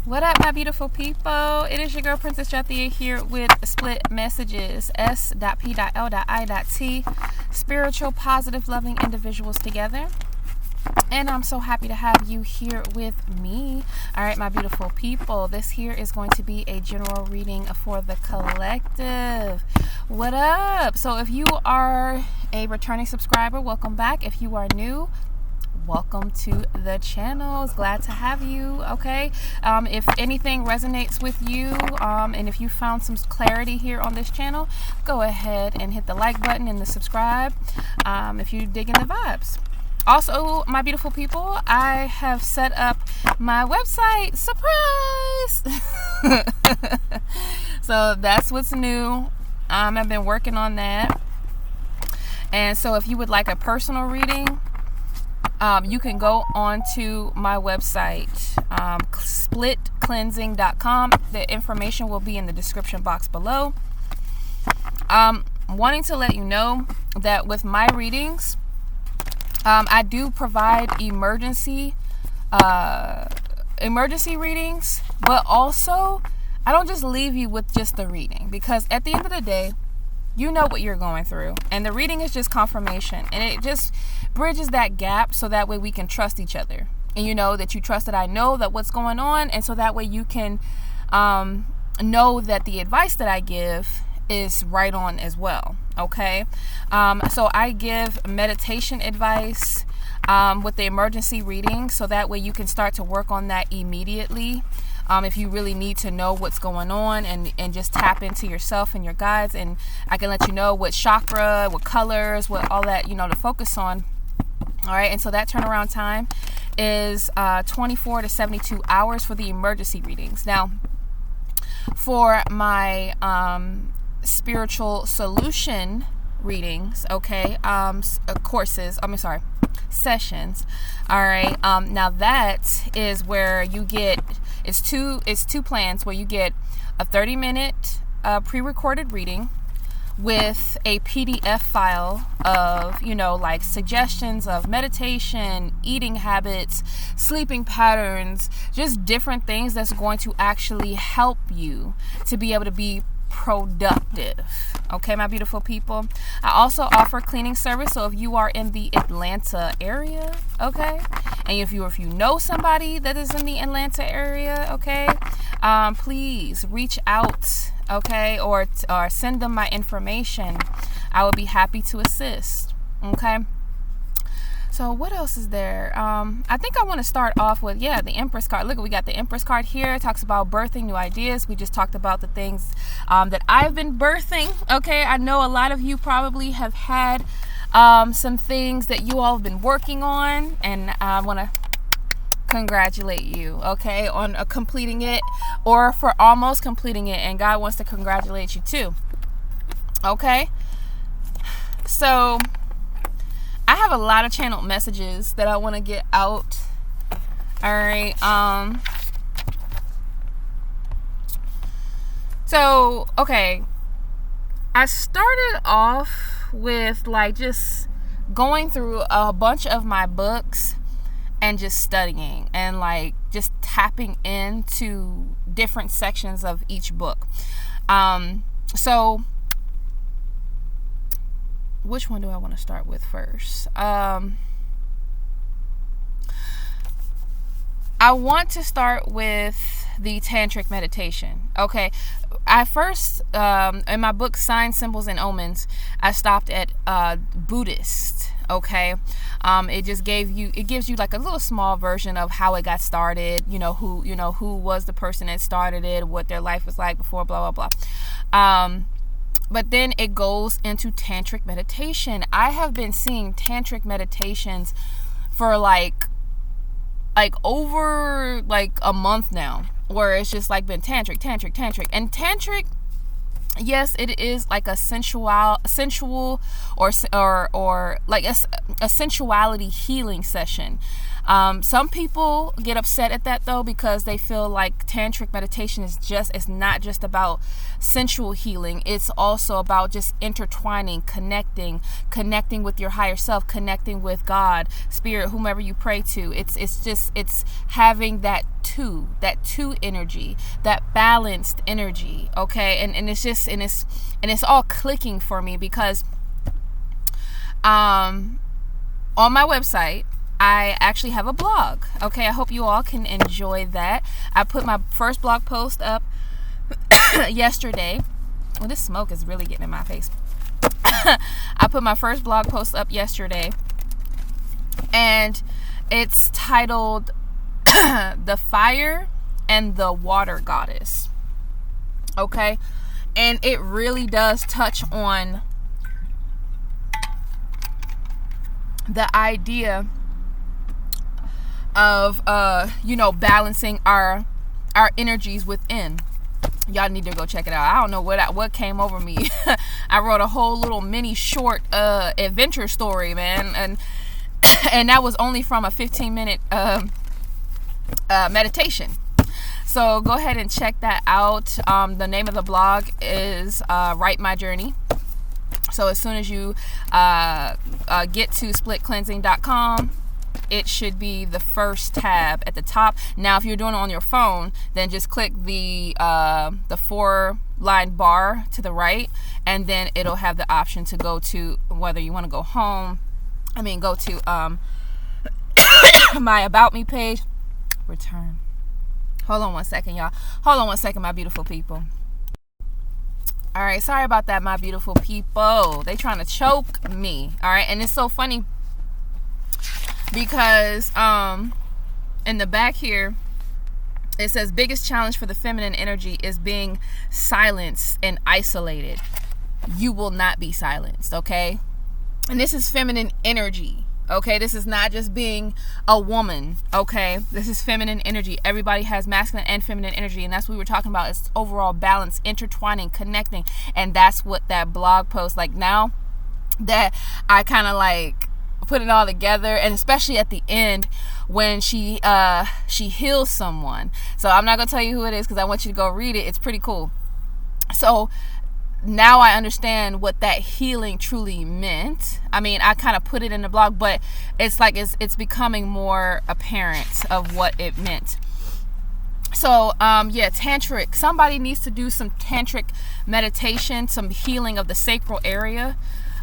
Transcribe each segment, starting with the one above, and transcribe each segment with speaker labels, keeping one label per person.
Speaker 1: What up, my beautiful people? It is your girl, Princess Jathiyah, here with Split Messages. S.P.L.I.T. Spiritual, positive, loving individuals together. And I'm so happy to have you here with me. All right, my beautiful people. This here is going to be a general reading for the collective. What up? So if you are a returning subscriber, welcome back. If you are new, welcome to the channel. It's glad to have you. Okay, if anything resonates with you, and if you found some clarity here on this channel, go ahead and hit the like button and the subscribe if you're digging the vibes. Also, my beautiful people, I have set up my website. Surprise! So that's what's new. I've been working on that. And so if you would like a personal reading, you can go on to my website, splitcleansing.com. The information will be in the description box below. Wanting to let you know that with my readings, I do provide emergency readings, but also I don't just leave you with just the reading, because at the end of the day, you know what you're going through, and the reading is just confirmation, and it just bridges that gap so that way we can trust each other, and you know that you trust that I know that what's going on, and so that way you can know that the advice that I give is right on as well. Okay, so I give meditation advice with the emergency reading, so that way you can start to work on that immediately. If you really need to know what's going on, and just tap into yourself and your guides, and I can let you know what chakra, what colors, what all that, you know, to focus on. All right, and so that turnaround time is 24 to 72 hours for the emergency readings. Now, for my spiritual solution readings, okay, sessions. All right, now that is where you get, it's two plans where you get a 30-minute pre-recorded reading with a PDF file of, you know, like suggestions of meditation, eating habits, sleeping patterns, just different things that's going to actually help you to be able to be productive. Okay, my beautiful people. I also offer cleaning service, so if you are in the Atlanta area, okay, and if you know somebody that is in the Atlanta area, okay, please reach out, okay, or send them my information. I would be happy to assist. Okay, so what else is there? I think I want to start off with, the Empress card. Look, we got the Empress card here. It talks about birthing new ideas. We just talked about the things that I've been birthing. Okay, I know a lot of you probably have had some things that you all have been working on, and I want to congratulate you, okay, on completing it, or for almost completing it, and God wants to congratulate you too. Okay, so I have a lot of channeled messages that I want to get out. All right. So, okay. I started off with like just going through a bunch of my books and just studying and like just tapping into different sections of each book. So which one do I want to start with first? I want to start with the tantric meditation. Okay, I first in my book Signs, Symbols, and Omens, I stopped at Buddhist. Okay, it gives you like a little small version of how it got started. Who was the person that started it, what their life was like before, blah blah blah. But then it goes into tantric meditation. I have been seeing tantric meditations for like over like a month now, where it's just like been tantric. And tantric, yes, it is like a sensual or like a sensuality healing session. Some people get upset at that though, because they feel like tantric meditation it's not just about sensual healing. It's also about just intertwining, connecting with your higher self, connecting with God, spirit, whomever you pray to. It's having that two energy, that balanced energy. Okay. And it's all clicking for me, because on my website, I actually have a blog. Okay, I hope you all can enjoy that. I put my first blog post up yesterday. Well, this smoke is really getting in my face. I put my first blog post up yesterday, and it's titled The Fire and the Water Goddess. Okay, and it really does touch on the idea of balancing our energies within. Y'all need to go check it out. I don't know what came over me. I wrote a whole little mini short adventure story, man, and that was only from a 15-minute meditation. So go ahead and check that out. The name of the blog is Write My Journey. So as soon as you get to splitcleansing.com, it should be the first tab at the top. Now, if you're doing it on your phone, then just click the 4-line bar to the right, and then it'll have the option to go to whether you want to go home. Go to my About Me page. Return. Hold on one second, y'all. Hold on one second, my beautiful people. All right, sorry about that, my beautiful people. They trying to choke me. All right, and it's so funny because in the back here it says biggest challenge for the feminine energy is being silenced and isolated. You will not be silenced, okay? And this is feminine energy, okay? This is not just being a woman, okay? This is feminine energy. Everybody has masculine and feminine energy, and that's what we were talking about. It's overall balance, intertwining, connecting, and that's what that blog post, like, now that I kind of like put it all together, and especially at the end when she heals someone. So I'm not gonna tell you who it is because I want you to go read it. It's pretty cool. So now I understand what that healing truly meant. I kind of put it in the blog, but it's like it's becoming more apparent of what it meant. So tantric. Somebody needs to do some tantric meditation, some healing of the sacral area,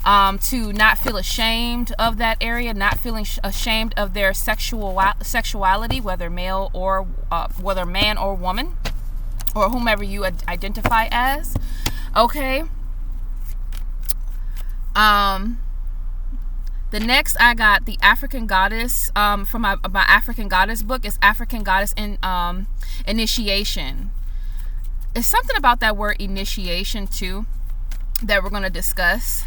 Speaker 1: to not feel ashamed of that area, not feeling ashamed of their sexuality, whether male or whether man or woman, or whomever you identify as. Okay. The next I got the African Goddess from my African Goddess book. Is African Goddess in initiation. It's something about that word initiation too that we're going to discuss.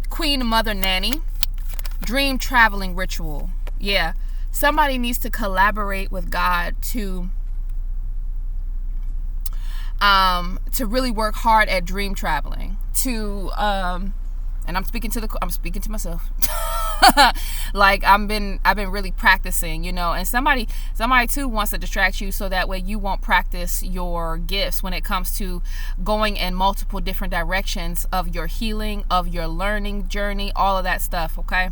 Speaker 1: Queen Mother Nanny, dream traveling ritual. Yeah, somebody needs to collaborate with God to really work hard at dream traveling, and I'm speaking to myself. Like I've been really practicing, and somebody too wants to distract you so that way you won't practice your gifts when it comes to going in multiple different directions of your healing, of your learning journey, all of that stuff. Okay.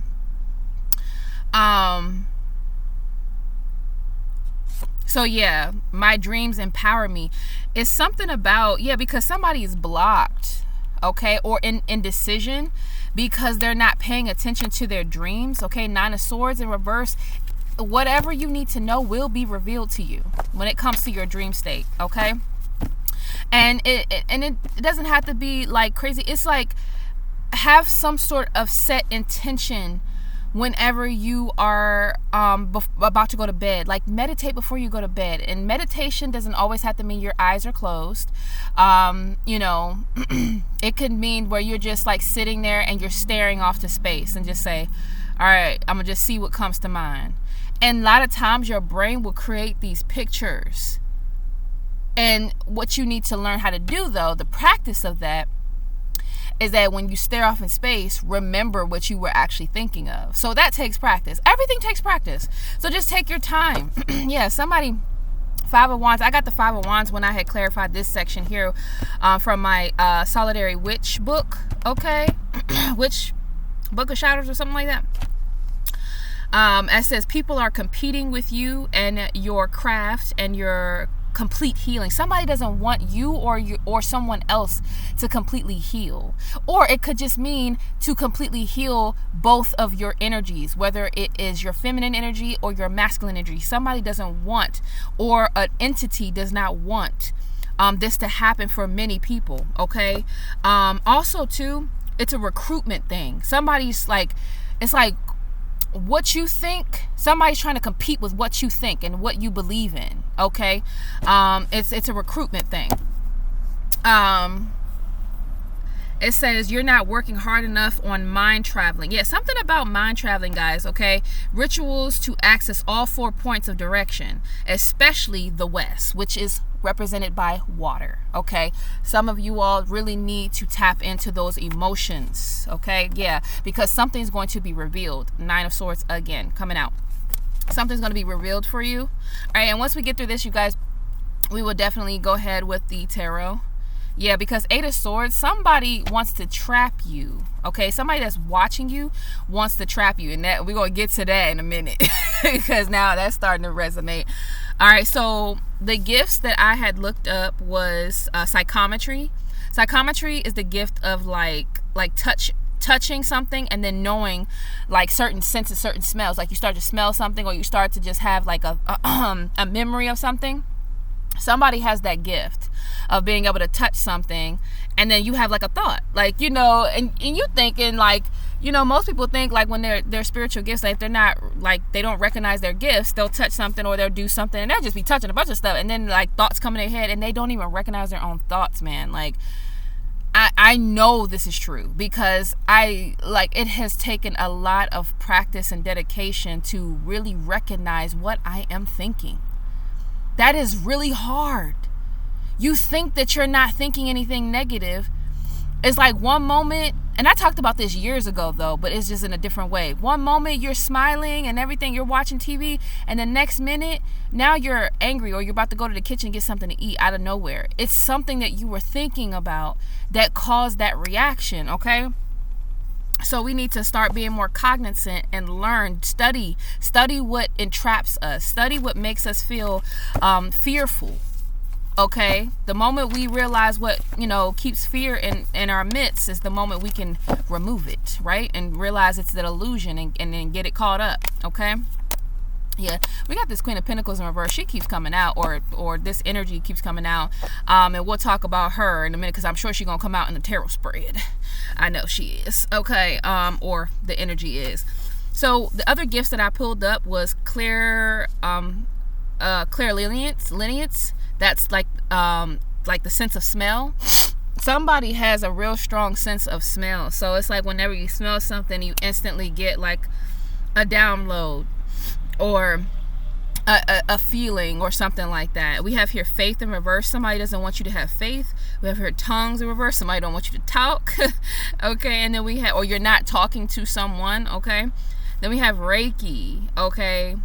Speaker 1: So yeah, my dreams empower me. It's something about, because somebody is blocked, okay, or in indecision because they're not paying attention to their dreams, okay. 9 of Swords in reverse. Whatever you need to know will be revealed to you when it comes to your dream state, okay. And it doesn't have to be like crazy. It's like have some sort of set intention whenever you are about to go to bed. Like meditate before you go to bed. And meditation doesn't always have to mean your eyes are closed. It could mean where you're just like sitting there and you're staring off to space and just say, all right, I'm gonna just see what comes to mind. And a lot of times your brain will create these pictures. And what you need to learn how to do, though, the practice of that, is that when you stare off in space, remember what you were actually thinking of. So that takes practice. Everything takes practice. So just take your time. Yeah, somebody, Five of Wands. I got the Five of Wands when I had clarified this section here from my Solitary Witch book. Okay. Witch Book of Shadows or something like that. It says people are competing with you and your craft and your complete healing. Somebody doesn't want you or someone else to completely heal, or it could just mean to completely heal both of your energies, whether it is your feminine energy or your masculine energy. Somebody doesn't want, or an entity does not want this to happen for many people. Okay. Also too, it's a recruitment thing. Somebody's like, it's like what you think, somebody's trying to compete with what you think and what you believe in. Okay. It's a recruitment thing. It says you're not working hard enough on mind traveling. Yeah, something about mind traveling, guys. Okay. Rituals to access all 4 points of direction, especially the west, which is represented by water. Okay. Some of you all really need to tap into those emotions. Okay. Yeah, because something's going to be revealed. Nine of Swords again coming out. Something's going to be revealed for you. All right. And once we get through this, you guys, we will definitely go ahead with the tarot. Yeah, because Eight of Swords, somebody wants to trap you. Okay, somebody that's watching you wants to trap you, and that we're gonna get to that in a minute because now that's starting to resonate. All right, so the gifts that I had looked up was psychometry. Psychometry is the gift of like touching something and then knowing like certain senses, certain smells. Like you start to smell something, or you start to just have like a memory of something. Somebody has that gift of being able to touch something, and then you have like a thought, like, you know, and you thinking like, you know, most people think like when they're spiritual gifts, like if they're not, like they don't recognize their gifts, they'll touch something or they'll do something and they'll just be touching a bunch of stuff, and then like thoughts come in their head and they don't even recognize their own thoughts, man. Like I know this is true because it has taken a lot of practice and dedication to really recognize what I am thinking. That is really hard. You think that you're not thinking anything negative. It's like one moment, and I talked about this years ago though, but it's just in a different way. One moment you're smiling and everything, you're watching TV, and the next minute, now you're angry or you're about to go to the kitchen and get something to eat out of nowhere. It's something that you were thinking about that caused that reaction, okay? So we need to start being more cognizant and learn, study what entraps us, study what makes us feel fearful. Okay, the moment we realize what, you know, keeps fear in our midst is the moment we can remove it, right? And realize it's an illusion and then get it caught up. Okay. Yeah, we got this Queen of Pentacles in reverse. She keeps coming out, or this energy keeps coming out. And we'll talk about her in a minute because I'm sure she's gonna come out in the tarot spread. I know she is. Okay, or the energy is. So the other gifts that I pulled up was clairliance. That's like the sense of smell. Somebody has a real strong sense of smell. So it's like whenever you smell something, you instantly get like a download or a feeling or something like that. We have here faith in reverse. Somebody doesn't want you to have faith. We have here tongues in reverse. Somebody don't want you to talk. Okay, and then we have, or you're not talking to someone. Okay, then we have Reiki. Okay,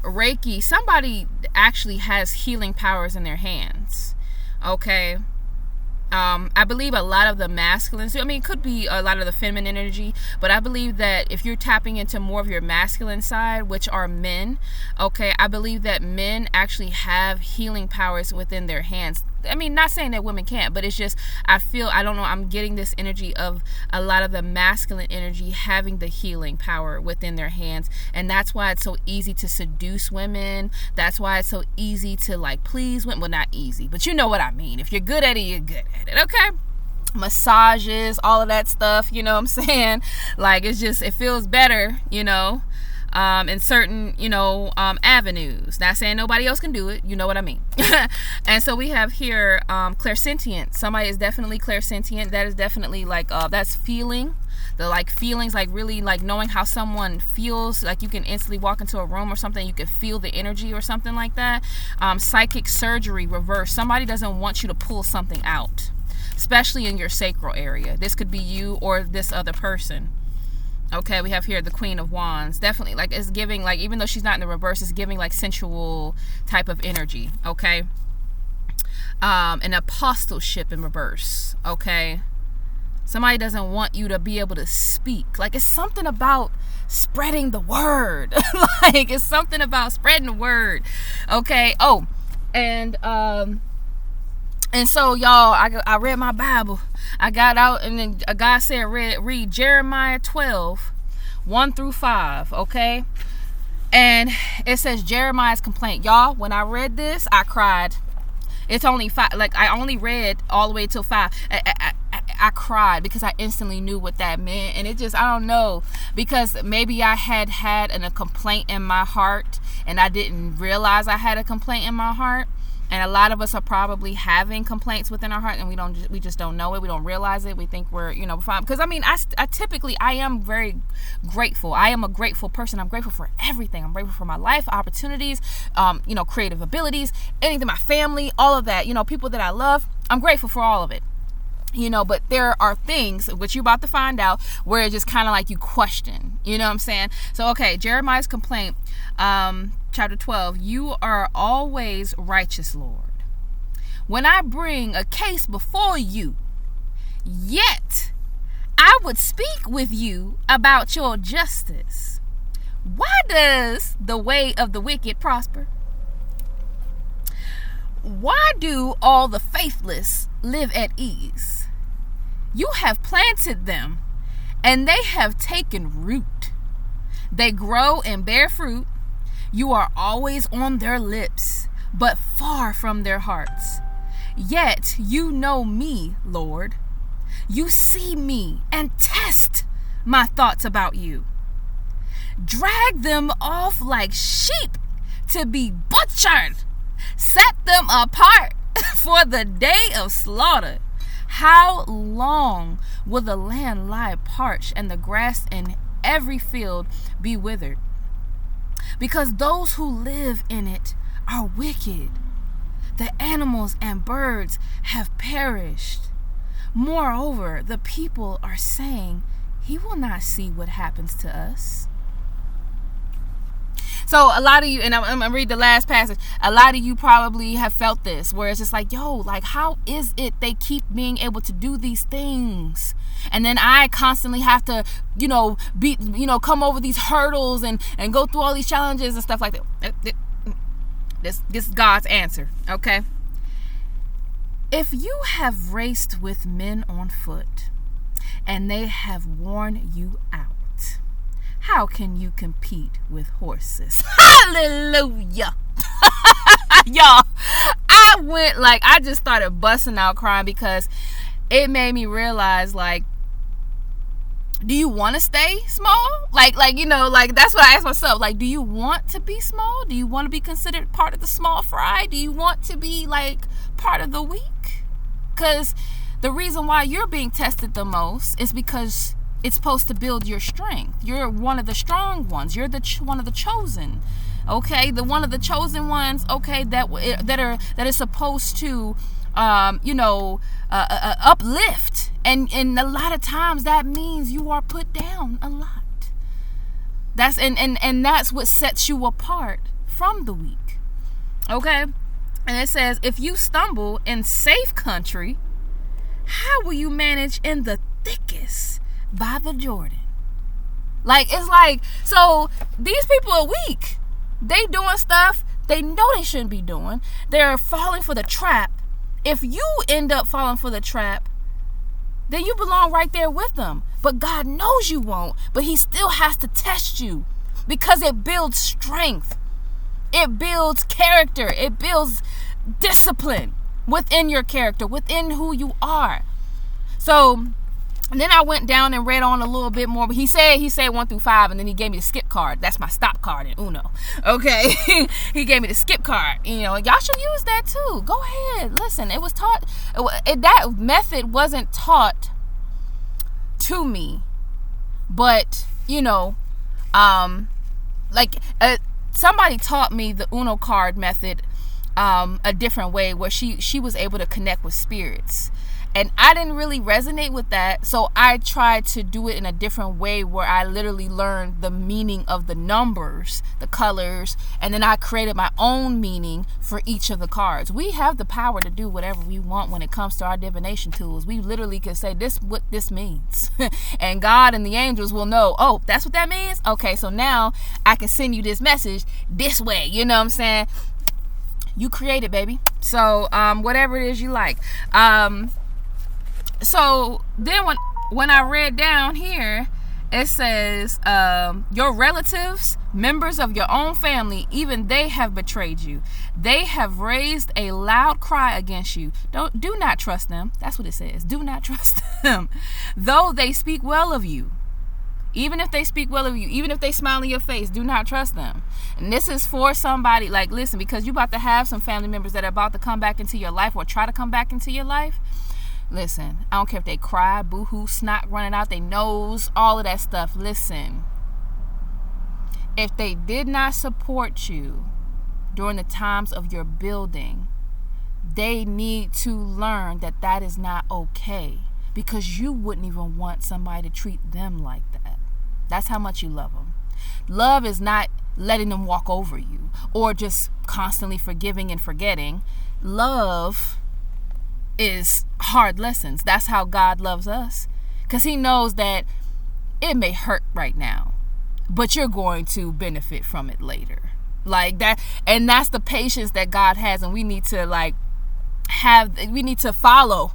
Speaker 1: Reiki, somebody actually has healing powers in their hands. Okay, I believe a lot of the masculine, I mean, it could be a lot of the feminine energy, but I believe that if you're tapping into more of your masculine side, which are men, okay, I believe that men actually have healing powers within their hands. I mean, not saying that women can't, but it's just, I don't know, I'm getting this energy of a lot of the masculine energy having the healing power within their hands. And that's why it's so easy to seduce women. That's why it's so easy to like please women. Well, not easy, but you know what I mean. If you're good at it, you're good at it. Okay. Massages, all of that stuff, you know what I'm saying? Like, it's just, it feels better, you know, in certain, you know, avenues. Not saying nobody else can do it. You know what I mean? And so we have here clairsentient. Somebody is definitely clairsentient. That is definitely like, that's feeling. The like feelings, like really like knowing how someone feels, like you can instantly walk into a room or something, you can feel the energy or something like that. Psychic surgery reverse. Somebody doesn't want you to pull something out. especially in your sacral area. This could be you or this other person. Okay, we have here the Queen of Wands. Definitely, like, it's giving, like, even though she's not in the reverse, it's giving like sensual type of energy. Okay. An apostleship in reverse. Okay. Somebody doesn't want you to be able to speak. Like, it's something about spreading the word. Like, it's something about spreading the word. Okay. Oh, and so, y'all, I read my Bible. I got out, and then God said, read Jeremiah 12, 1 through 5. Okay. And it says Jeremiah's complaint. Y'all, when I read this, I cried. It's only 5. Like, I only read all the way till 5. I cried because I instantly knew what that meant. And it just, I don't know, because maybe I had a complaint in my heart and I didn't realize I had a complaint in my heart. And a lot of us are probably having complaints within our heart, and we just don't know it. We don't realize it. We think we're, fine. Because I mean, I am very grateful. I am a grateful person. I'm grateful for everything. I'm grateful for my life, opportunities, creative abilities, anything, my family, all of that, people that I love. I'm grateful for all of it. But there are things which you're about to find out where it's just kind of like you question, you know what I'm saying? So, okay, Jeremiah's complaint, chapter 12, you are always righteous, Lord. When I bring a case before you, yet I would speak with you about your justice. Why does the way of the wicked prosper? Why do all the faithless live at ease? You have planted them, and they have taken root. They grow and bear fruit. You are always on their lips, but far from their hearts. Yet you know me, Lord. You see me and test my thoughts about you. Drag them off like sheep to be butchered. Set them apart for the day of slaughter. How long will the land lie parched and the grass in every field be withered? Because those who live in it are wicked. The animals and birds have perished. Moreover, the people are saying, he will not see what happens to us. So a lot of you, and I'm going to read the last passage, a lot of you probably have felt this, where it's just like, like, how is it they keep being able to do these things? And then I constantly have to, come over these hurdles and go through all these challenges and stuff like that. This is God's answer, okay? If you have raced with men on foot and they have worn you out, how can you compete with horses? Hallelujah. Y'all, I just started busting out crying because it made me realize, like, do you want to stay small? Like, that's what I asked myself. Like, do you want to be small? Do you want to be considered part of the small fry? Do you want to be, like, part of the weak? Because the reason why you're being tested the most is because it's supposed to build your strength. You're one of the strong ones. You're one of the chosen. Okay, the one of the chosen ones. Okay, that is supposed to, uplift. And a lot of times that means you are put down a lot. That's that's what sets you apart from the weak. Okay, and it says, if you stumble in safe country, how will you manage in the thickest by the Jordan? Like, it's like, so these people are weak. They doing stuff they know they shouldn't be doing. They're falling for the trap. If you end up falling for the trap, then you belong right there with them. But God knows you won't, but he still has to test you because it builds strength. It builds character. It builds discipline within your character, within who you are. So then I went down and read on a little bit more, but he said 1 through 5, and then he gave me the skip card. That's my stop card in Uno. Okay. He gave me the skip card. Y'all should use that too. Go ahead. Listen, it was taught, that method wasn't taught to me, but somebody taught me the Uno card method a different way, where she was able to connect with spirits. And I didn't really resonate with that, so I tried to do it in a different way where I literally learned the meaning of the numbers, the colors, and then I created my own meaning for each of the cards. We have the power to do whatever we want when it comes to our divination tools. We literally can say, this what this means. And God and the angels will know, oh, that's what that means? Okay, so now I can send you this message this way. You know what I'm saying? You create it, baby. So whatever it is you like. So then when I read down here, it says, your relatives, members of your own family, even they have betrayed you. They have raised a loud cry against you. Do not trust them. That's what it says. Do not trust them. Though they speak well of you. Even if they speak well of you, even if they smile in your face, do not trust them. And this is for somebody, like, listen, because you're about to have some family members that are about to come back into your life or try to come back into your life. Listen, I don't care if they cry, boo-hoo, snot running out their nose, all of that stuff. Listen, if they did not support you during the times of your building, they need to learn that that is not okay, because you wouldn't even want somebody to treat them like that. That's how much you love them. Love is not letting them walk over you or just constantly forgiving and forgetting. Love is hard lessons. That's how God loves us, because he knows that it may hurt right now, but you're going to benefit from it later. Like that. And that's the patience that God has. And we need to we need to follow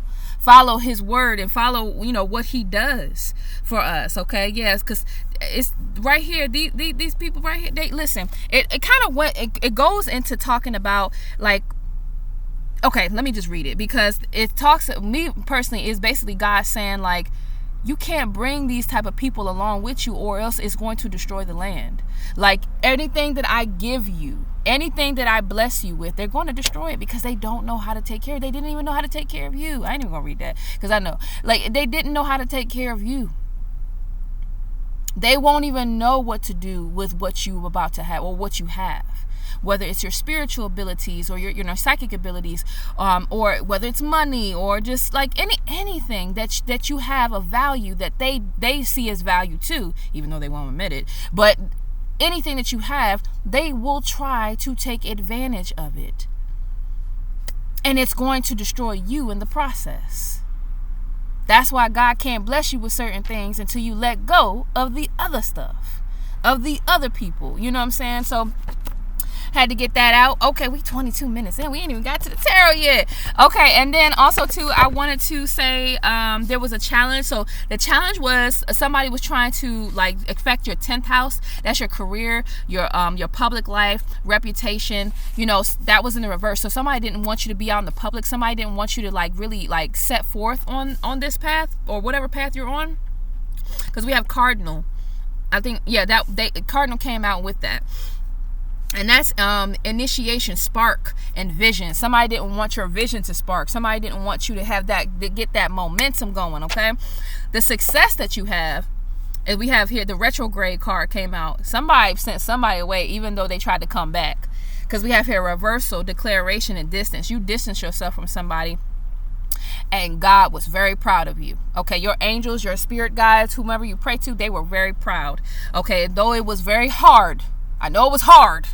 Speaker 1: his word and follow, what he does for us. Okay. Yes. Cause it's right here. These people right here, they listen, it kind of it goes into talking about like, okay, let me just read it, because it talks, me personally, is basically God saying like, you can't bring these type of people along with you, or else it's going to destroy the land. Like anything that I give you, anything that I bless you with, they're going to destroy it, because they don't know how to take care. They didn't even know how to take care of you. I ain't even gonna read that, because I know, like, they didn't know how to take care of you. They won't even know what to do with what you about to have, or what you have. Whether it's your spiritual abilities or your psychic abilities, or whether it's money or just like anything that you have of value that they see as value too, even though they won't admit it. But anything that you have, they will try to take advantage of it, and it's going to destroy you in the process. That's why God can't bless you with certain things until you let go of the other stuff, of the other people. You know what I'm saying? So had to get that out. Okay, we 22 minutes in. We ain't even got to the tarot yet. Okay, and then also too, I wanted to say there was a challenge. So the challenge was somebody was trying to like affect your 10th house. That's your career, your public life, reputation. That was in the reverse. So somebody didn't want you to be out in the public. Somebody didn't want you to like really like set forth on this path or whatever path you're on. Because we have cardinal. I think cardinal came out with that. And that's initiation, spark, and vision. Somebody didn't want your vision to spark. Somebody didn't want you to have that, to get that momentum going, okay? The success that you have, as we have here, the retrograde card came out. Somebody sent somebody away, even though they tried to come back. Because we have here reversal, declaration, and distance. You distance yourself from somebody, and God was very proud of you. Okay, your angels, your spirit guides, whomever you pray to, they were very proud. Okay, though it was very hard. I know it was hard.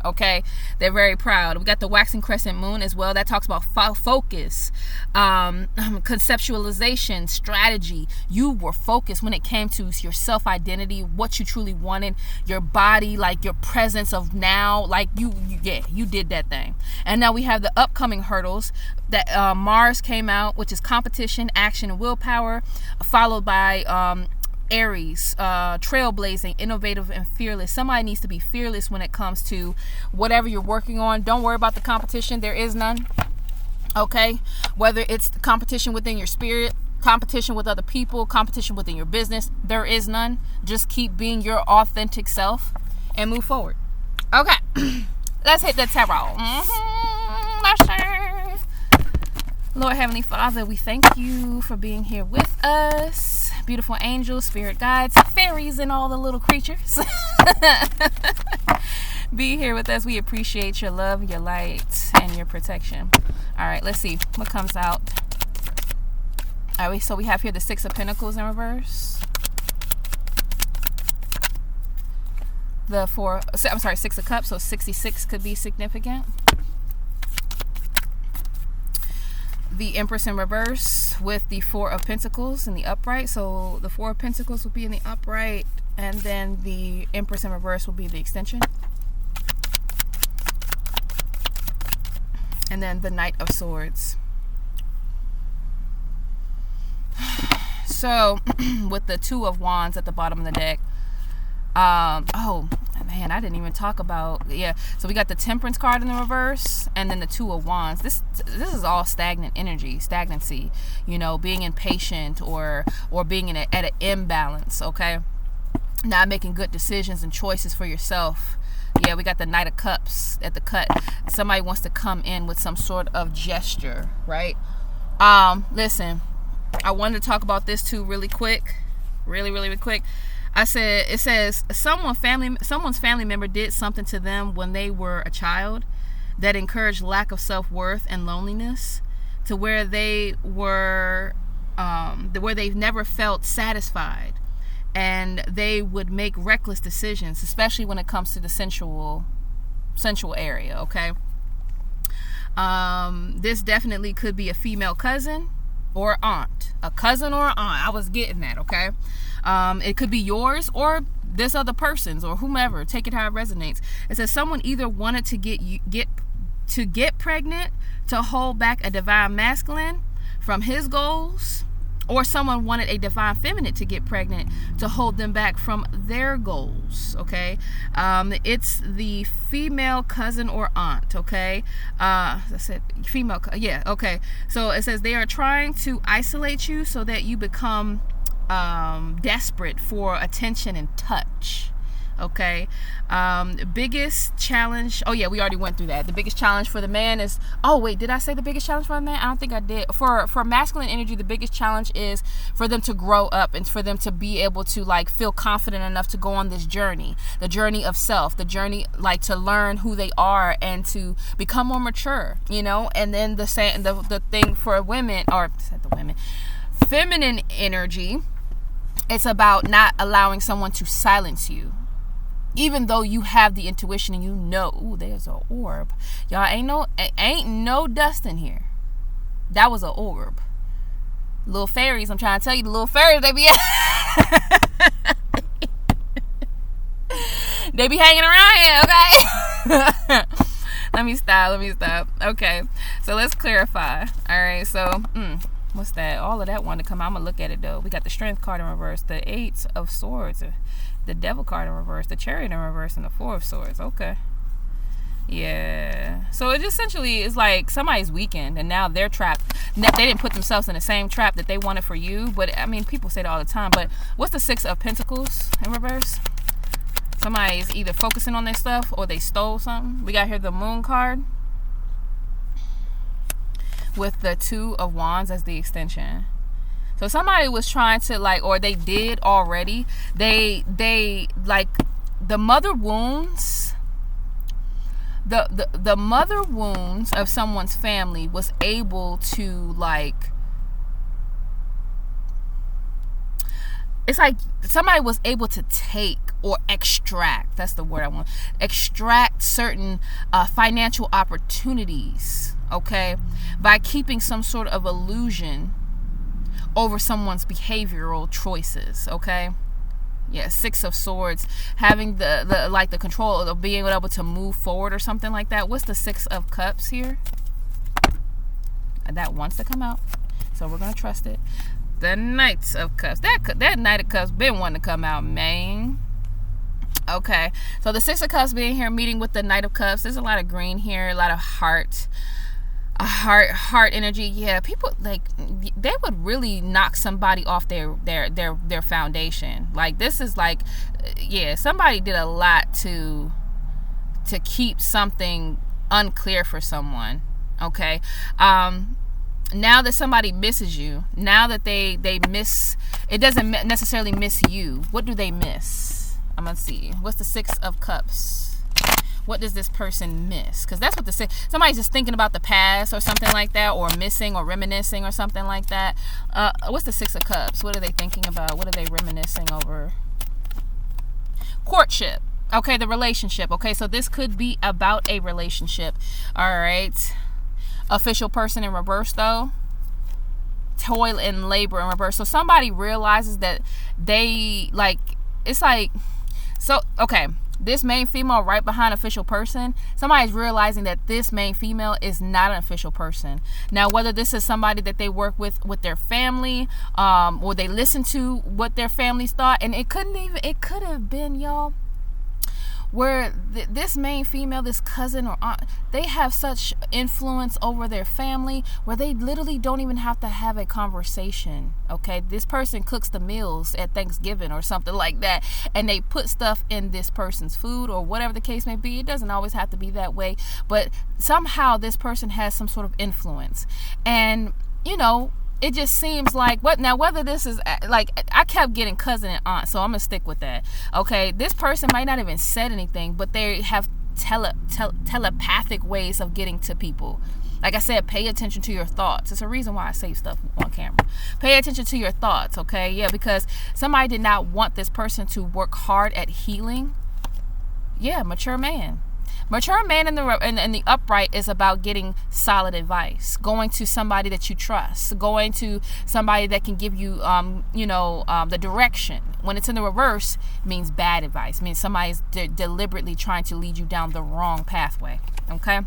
Speaker 1: Okay, they're very proud. We got the waxing crescent moon as well. That talks about focus, conceptualization, strategy. You were focused when it came to your self-identity, what you truly wanted, your body, like your presence of now, like you did that thing. And now we have the upcoming hurdles that Mars came out, which is competition, action, and willpower, followed by Aries, trailblazing, innovative, and fearless. Somebody needs to be fearless when it comes to whatever you're working on. Don't worry about the competition. There is none. Okay? Whether it's the competition within your spirit, competition with other people, competition within your business, there is none. Just keep being your authentic self and move forward. Okay. Let's hit the tarot. Lord Heavenly Father, we thank you for being here with us. Beautiful angels, spirit guides, fairies, and all the little creatures. Be here with us. We appreciate your love, your light, and your protection. All right, let's see what comes out All right, so we have here the Six of Pentacles in reverse. The Six of Cups, so 66 could be significant. The Empress in reverse with the Four of Pentacles in the upright. So the Four of Pentacles will be in the upright, and then the Empress in reverse will be the extension. And then the Knight of Swords. So with the Two of Wands at the bottom of the deck. Oh man, I didn't even talk about, yeah, so we got the Temperance card in the reverse, and then the Two of Wands. This is all stagnant energy, stagnancy, you know, being impatient or being at an imbalance, okay, not making good decisions and choices for yourself. Yeah, we got the Knight of Cups at the cut. Somebody wants to come in with some sort of gesture, right? Listen, I wanted to talk about this too really quick, really quick. It says someone's family member did something to them when they were a child that encouraged lack of self-worth and loneliness, to where they were where they've never felt satisfied, and they would make reckless decisions, especially when it comes to the sensual area, okay? This definitely could be a female cousin or aunt. A cousin or an aunt. I was getting that, okay? It could be yours or this other person's or whomever. Take it how it resonates. It says someone either wanted to get pregnant to hold back a divine masculine from his goals, or someone wanted a divine feminine to get pregnant to hold them back from their goals, okay? It's the female cousin or aunt, okay? I said female, yeah, okay. So it says they are trying to isolate you so that you become desperate for attention and touch, okay? Biggest challenge, oh yeah, we already went through that. The biggest challenge for the man is, oh wait, did I say the biggest challenge for the man? I don't think I did. For masculine energy, the biggest challenge is for them to grow up and for them to be able to like feel confident enough to go on this journey, the journey of self, the journey like to learn who they are and to become more mature, you know? And then the thing for women, or the women, feminine energy, it's about not allowing someone to silence you. Even though you have the intuition and you know, ooh, there's an orb. Y'all, ain't no dust in here. That was an orb. Little fairies, I'm trying to tell you, the little fairies, they be they be hanging around here, okay? Let me stop. Okay, so let's clarify. All right, so what's that? All of that wanted to come out. I'm gonna look at it though. We got the Strength card in reverse, the Eight of Swords, the Devil card in reverse, the Chariot in reverse, and the Four of Swords. Okay. Yeah. So it essentially is like somebody's weakened and now they're trapped. They didn't put themselves in the same trap that they wanted for you. But I mean, people say that all the time. But what's the Six of Pentacles in reverse? Somebody's either focusing on their stuff or they stole something. We got here the Moon card with the Two of Wands as the extension. So somebody was trying to like, or they did already, they like the mother wounds, the mother wounds of someone's family was able to like, it's like somebody was able to take or extract, that's the word I want, extract certain financial opportunities, okay, by keeping some sort of illusion over someone's behavioral choices, okay? Yeah, Six of Swords, having the control of being able to move forward or something like that. What's the Six of Cups here? That wants to come out, so we're gonna trust it. The Knights of Cups. That Knight of Cups been wanting to come out, man. Okay, so the Six of Cups being here, meeting with the Knight of Cups. There's a lot of green here, a lot of heart energy. Yeah, people like they would really knock somebody off their foundation. Like this is like, yeah, somebody did a lot to keep something unclear for someone. Okay, now that somebody misses you, now that they miss, it doesn't necessarily miss you. What do they miss? I'm gonna see. What's the Six of Cups? What does this person miss? Because that's what somebody's just thinking about the past or something like that, or missing or reminiscing or something like that. What's the Six of Cups? What are they thinking about? What are they reminiscing over? Courtship. Okay, the relationship. Okay, so this could be about a relationship. All right. Official person in reverse, though. Toil and labor in reverse. So somebody realizes that they, like, it's like, so, okay, this main female right behind official person, somebody's realizing that this main female is not an official person. Now, whether this is somebody that they work with their family, or they listen to what their families thought, and it could have been, y'all, where this main female, this cousin or aunt, they have such influence over their family where they literally don't even have to have a conversation. Okay, this person cooks the meals at Thanksgiving or something like that, and they put stuff in this person's food or whatever the case may be. It doesn't always have to be that way, but somehow this person has some sort of influence. And it just seems like, whether this is, like, I kept getting cousin and aunt, so I'm gonna stick with that. Okay, this person might not even said anything, but they have telepathic ways of getting to people. Like I said, pay attention to your thoughts. It's a reason why I say stuff on camera. Pay attention to your thoughts, okay? Yeah, because somebody did not want this person to work hard at healing. Yeah, mature man. Mature man in the upright is about getting solid advice, going to somebody that you trust, going to somebody that can give you, the direction. When it's in the reverse, it means bad advice. It means somebody's deliberately trying to lead you down the wrong pathway. Okay.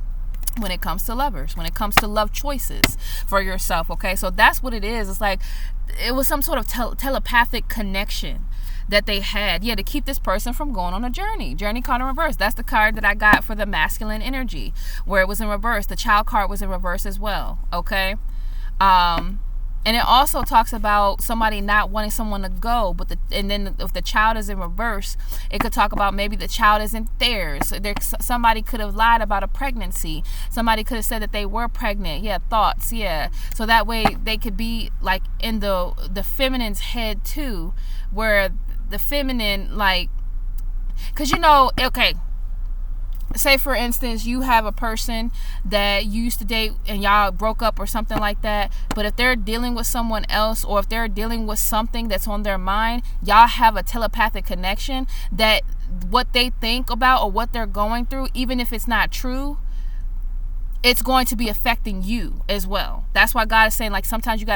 Speaker 1: When it comes to lovers, when it comes to love choices for yourself. Okay. So that's what it is. It's like, it was some sort of telepathic connection that they had, to keep this person from going on a journey card in reverse. That's the card that I got for the masculine energy, where it was in reverse. The child card was in reverse as well. Okay. And it also talks about somebody not wanting someone to go, and then if the child is in reverse, it could talk about maybe the child isn't theirs. Somebody could have lied about a pregnancy. Somebody could have said that they were pregnant. Yeah, thoughts. Yeah, so that way they could be like in the feminine's head too, where the feminine, like, because okay. Say, for instance, you have a person that you used to date and y'all broke up or something like that. But if they're dealing with someone else, or if they're dealing with something that's on their mind, y'all have a telepathic connection that what they think about or what they're going through, even if it's not true, it's going to be affecting you as well. That's why God is saying, like, sometimes you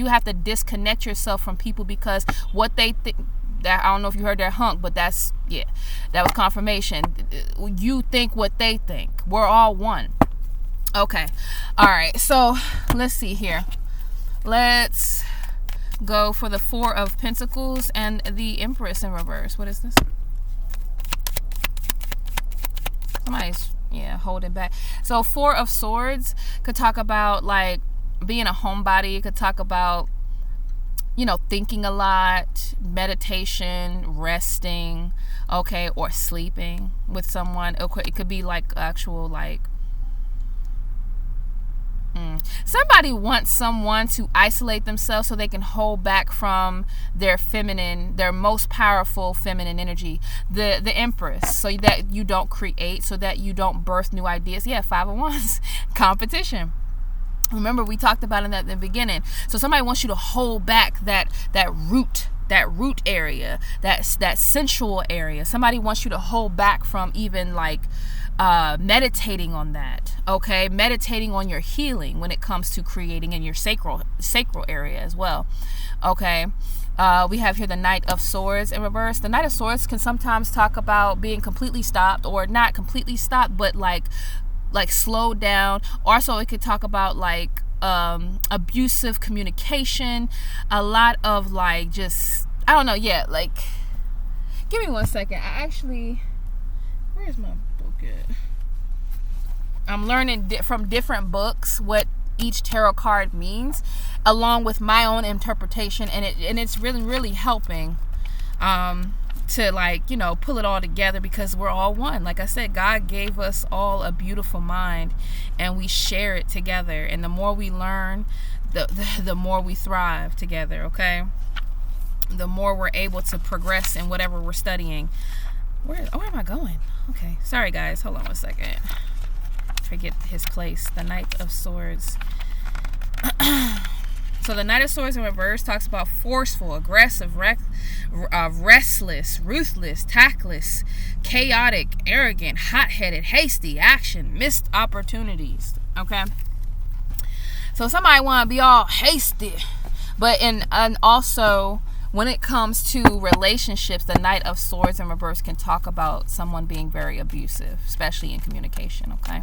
Speaker 1: have to disconnect yourself from people, because what they think. That, I don't know if you heard that hunk, but that was confirmation. You think what they think. We're all one. Okay. All right. So let's see here. Let's go for the Four of Pentacles and the Empress in reverse. What is this? Somebody's holding back. So Four of Swords could talk about, like, being a homebody. It could talk about, thinking a lot, meditation, resting, okay, or sleeping with someone. It could be like actual, like, somebody wants someone to isolate themselves so they can hold back from their most powerful feminine energy. The Empress, so that you don't create, so that you don't birth new ideas. Yeah, Five of Wands, competition. Remember, we talked about it at the beginning. So somebody wants you to hold back that root area, that sensual area. Somebody wants you to hold back from even, like, meditating on that. Okay, meditating on your healing when it comes to creating in your sacral area as well. Okay. We have here the Knight of Swords in reverse. The Knight of Swords can sometimes talk about being completely stopped, or not completely stopped, but like slowed down. Also, it could talk about, like, abusive communication, a lot of, like, just, I don't know. Yeah, like, give me 1 second. Where's my book at? I'm learning from different books what each tarot card means, along with my own interpretation, and it's really, really helping to, like, pull it all together, because we're all one. Like I said, God gave us all a beautiful mind, and we share it together. And the more we learn, the more we thrive together. Okay, the more we're able to progress in whatever we're studying. Where am I going? Okay, sorry guys, hold on one second. Forget his place. The Knight of Swords. So the Knight of Swords in reverse talks about forceful, aggressive, restless, ruthless, tactless, chaotic, arrogant, hot-headed, hasty, action, missed opportunities. Okay. So somebody want to be all hasty, but and also when it comes to relationships, the Knight of Swords in reverse can talk about someone being very abusive, especially in communication, okay?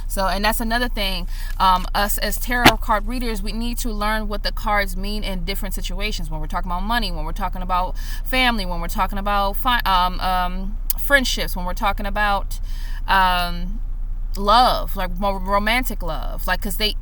Speaker 1: So, and that's another thing. Us as tarot card readers, we need to learn what the cards mean in different situations. When we're talking about money, when we're talking about family, when we're talking about friendships, when we're talking about love, like more romantic love, like, because they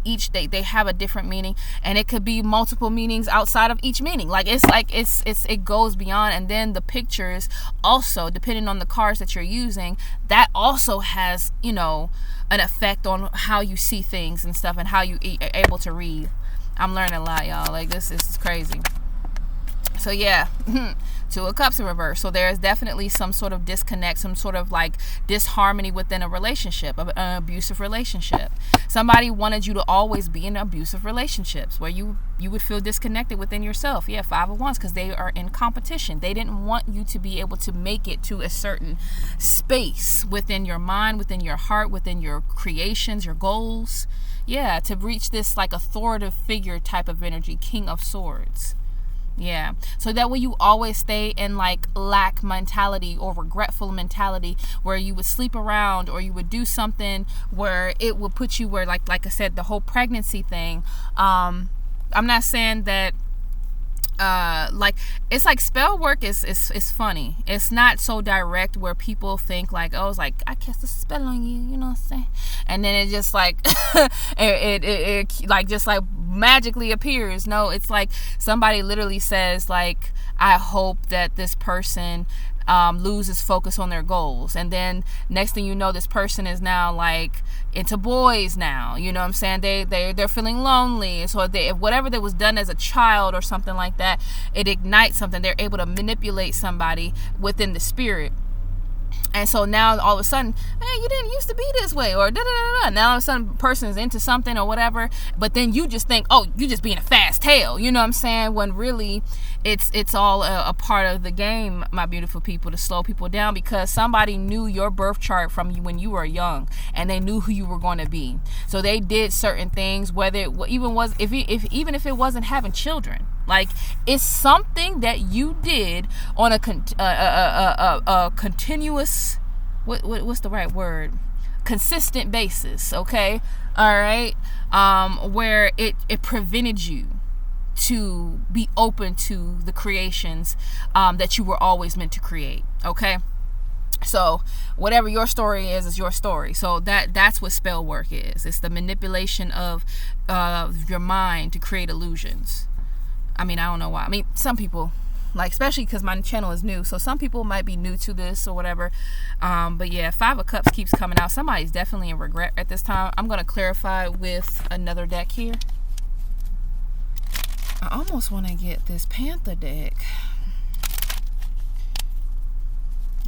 Speaker 1: have a different meaning, and it could be multiple meanings outside of each meaning. It goes beyond. And then the pictures also, depending on the cards that you're using, that also has, you know, an effect on how you see things and stuff, and how you are able to read. I'm learning a lot, y'all. Like, this is crazy. So yeah. Two of Cups in reverse. So there is definitely some sort of disconnect, some sort of like disharmony within a relationship, an abusive relationship. Somebody wanted you to always be in abusive relationships where you would feel disconnected within yourself. Yeah, Five of Wands, because they are in competition. They didn't want you to be able to make it to a certain space within your mind, within your heart, within your creations, your goals. Yeah, to reach this like authoritative figure type of energy, King of Swords. Yeah, so that way you always stay in like lack mentality or regretful mentality, where you would sleep around or you would do something where it would put you where, like I said, the whole pregnancy thing. I'm not saying that like, it's like spell work is funny. It's not so direct where people think like, oh, it's like I cast a spell on you, you know what I'm saying, and then it just like it like just like magically appears. No, it's like somebody literally says like, I hope that this person loses focus on their goals, and then next thing you know, this person is now like into boys now, you know what I'm saying, they're feeling lonely. So if whatever that was done as a child or something like that, it ignites something. They're able to manipulate somebody within the spirit. And so now all of a sudden, hey, you didn't used to be this way, or da da da da. Now all of a sudden, person is into something or whatever, but then you just think, oh, you just being a fast tail, you know what I'm saying? When really, it's all a part of the game, my beautiful people, to slow people down, because somebody knew your birth chart from you when you were young, and they knew who you were going to be. So they did certain things, whether it even was even if it wasn't having children. Like, it's something that you did on a continuous, what's the right word? Consistent basis, okay? All right? Where it prevented you to be open to the creations that you were always meant to create, okay? So whatever your story is your story. So that's what spell work is. It's the manipulation of your mind to create illusions. I mean, I don't know why. I mean, some people, like, especially because my channel is new, so some people might be new to this or whatever. But yeah, Five of Cups keeps coming out. Somebody's definitely in regret at this time. I'm going to clarify with another deck here. I almost want to get this Panther deck.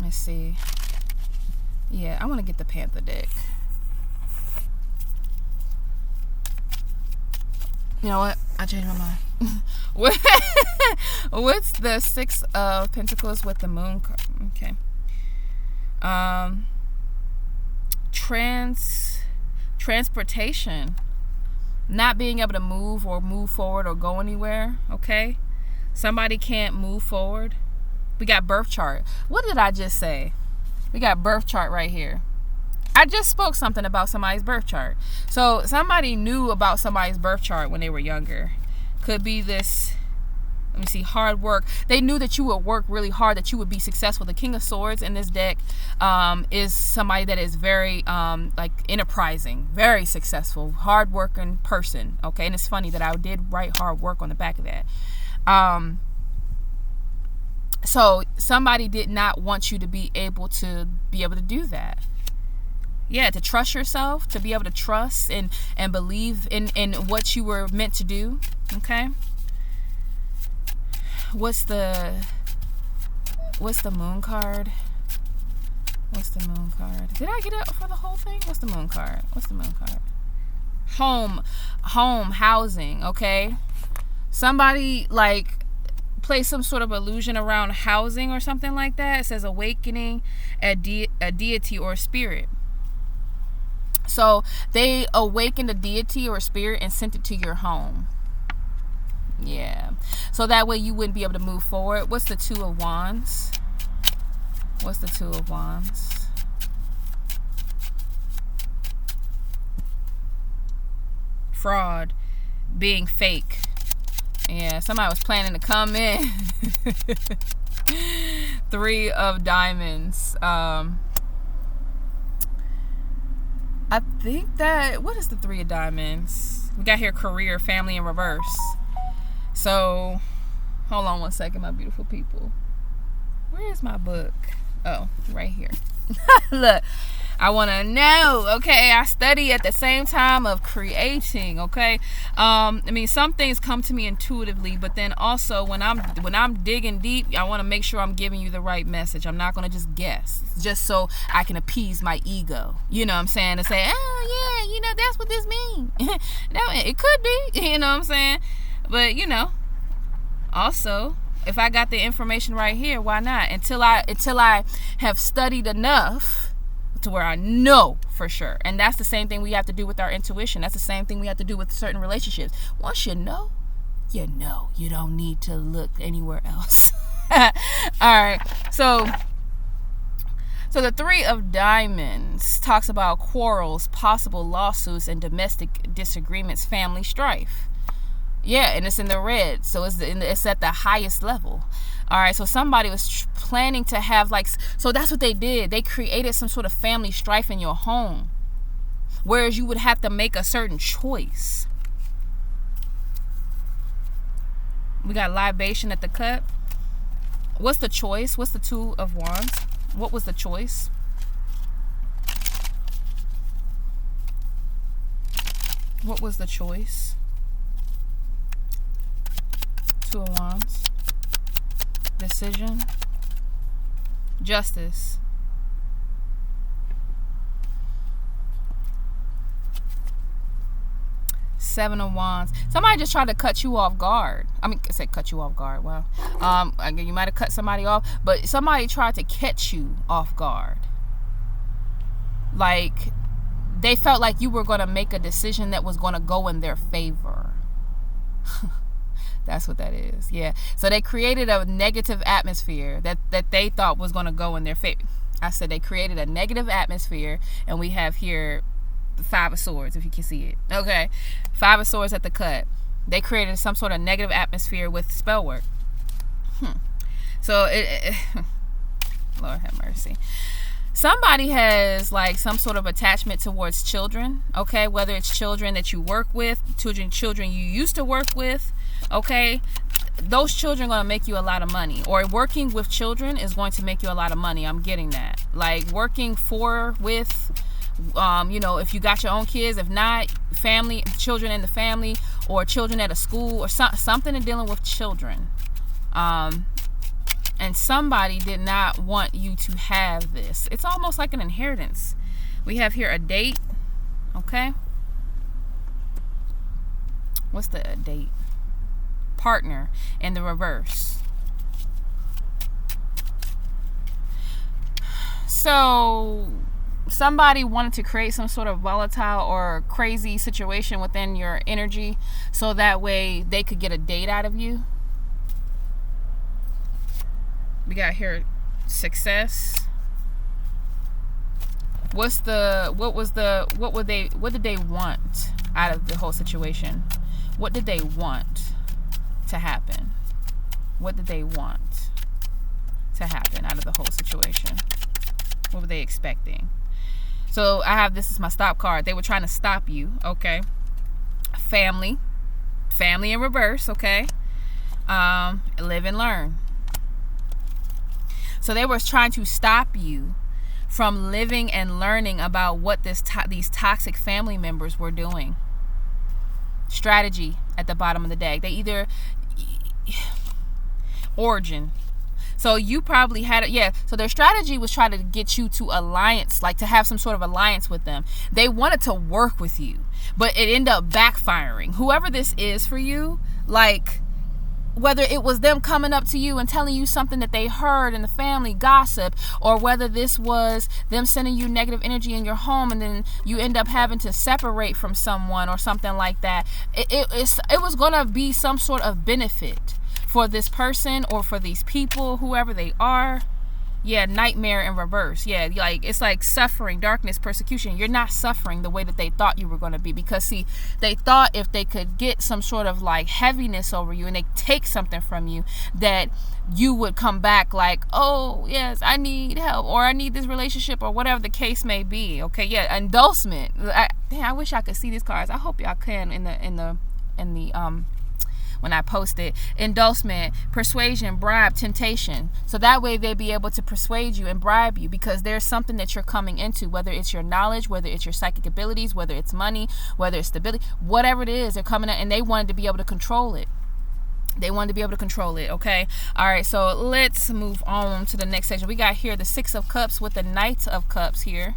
Speaker 1: Let's see. Yeah, I want to get the Panther deck. You know what? I changed my mind. What's the Six of Pentacles with the Moon card? Okay. Transportation. Not being able to move forward or go anywhere. Okay. Somebody can't move forward. We got birth chart. What did I just say? We got birth chart right here. I just spoke something about somebody's birth chart. So somebody knew about somebody's birth chart when they were younger. Could be this, let me see, hard work. They knew that you would work really hard, that you would be successful. The King of Swords in this deck is somebody that is very like enterprising, very successful, hard-working person. Okay, and it's funny that I did write hard work on the back of that. So somebody did not want you to be able to do that. Yeah, to trust yourself, to be able to trust and believe in what you were meant to do. Okay. What's the Moon card? What's the moon card? Did I get it for the whole thing? What's the moon card? What's the moon card? Home, housing, okay? Somebody like play some sort of illusion around housing or something like that. It says awakening a deity or spirit. So they awakened a deity or spirit and sent it to your home. Yeah. So that way you wouldn't be able to move forward. What's the Two of Wands? What's the Two of Wands? Fraud. Being fake. Yeah, somebody was planning to come in. Three of Diamonds. I think that, what is the Three of Diamonds? We got here career, family in reverse. So, hold on one second, my beautiful people. Where is my book? Oh, right here. Look, I want to know, okay? I study at the same time of creating, okay? I mean, some things come to me intuitively, but then also when I'm digging deep, I want to make sure I'm giving you the right message. I'm not going to just guess, just so I can appease my ego. You know what I'm saying? To say, oh, yeah, you know, that's what this means. No, it could be, you know what I'm saying? But, you know, also, if I got the information right here, why not? Until I have studied enough to where I know for sure. And that's the same thing we have to do with our intuition. That's the same thing we have to do with certain relationships. Once you know, you know. You don't need to look anywhere else. All right. So the Three of Diamonds talks about quarrels, possible lawsuits, and domestic disagreements, family strife. Yeah, and it's in the red, so it's at the highest level. All right, so somebody was planning to have so that's what they did. They created some sort of family strife in your home, whereas you would have to make a certain choice. We got libation at the cup. What's the choice? What's the Two of Wands? What was the choice? What was the choice? Two of Wands. Decision. Justice. Seven of Wands. Somebody just tried to cut you off guard. I mean, I said cut you off guard. Wow. You might have cut somebody off, but somebody tried to catch you off guard. Like, they felt like you were going to make a decision that was going to go in their favor. That's what that is. Yeah. So they created a negative atmosphere that they thought was going to go in their favor. I said they created a negative atmosphere, and we have here the Five of Swords, if you can see it. Okay. Five of Swords at the cut. They created some sort of negative atmosphere with spell work. So Lord have mercy. Somebody has some sort of attachment towards children, okay? Whether it's children that you work with, children you used to work with, okay? Those children are going to make you a lot of money. Or working with children is going to make you a lot of money. I'm getting that. Like working with, if you got your own kids, if not, family, children in the family, or children at a school, or something in dealing with children. And somebody did not want you to have this. It's almost like an inheritance. We have here a date. Okay. What's the date? Partner in the reverse. So somebody wanted to create some sort of volatile or crazy situation within your energy, so that way they could get a date out of you. We got here success. What did they want out of the whole situation? What did they want to happen? What did they want to happen out of the whole situation? What were they expecting? So I have, this is my stop card. They were trying to stop you, okay? Family in reverse, okay? Live and learn. So they were trying to stop you from living and learning about what these toxic family members were doing. Strategy at the bottom of the deck. They either origin. So you probably had it. Yeah. So their strategy was trying to get you to alliance, like to have some sort of alliance with them. They wanted to work with you, but it ended up backfiring. Whoever this is for you, like, whether it was them coming up to you and telling you something that they heard in the family gossip, or whether this was them sending you negative energy in your home and then you end up having to separate from someone or something like that, it was going to be some sort of benefit for this person or for these people, whoever they are. Yeah, nightmare in reverse. Yeah, like it's like suffering, darkness, persecution. You're not suffering the way that they thought you were going to be, because see, they thought if they could get some sort of like heaviness over you and they take something from you, that you would come back like, oh yes, I need help, or I need this relationship, or whatever the case may be. Okay, yeah, endorsement. I wish I could see these cards. I hope y'all can in the when I post it. Endorsement, persuasion, bribe, temptation. So that way they'd be able to persuade you and bribe you, because there's something that you're coming into, whether it's your knowledge, whether it's your psychic abilities, whether it's money, whether it's stability, whatever it is, they're coming in and they wanted to be able to control it. Okay. All right. So let's move on to the next section. We got here the 6 of Cups with the Knight of Cups here.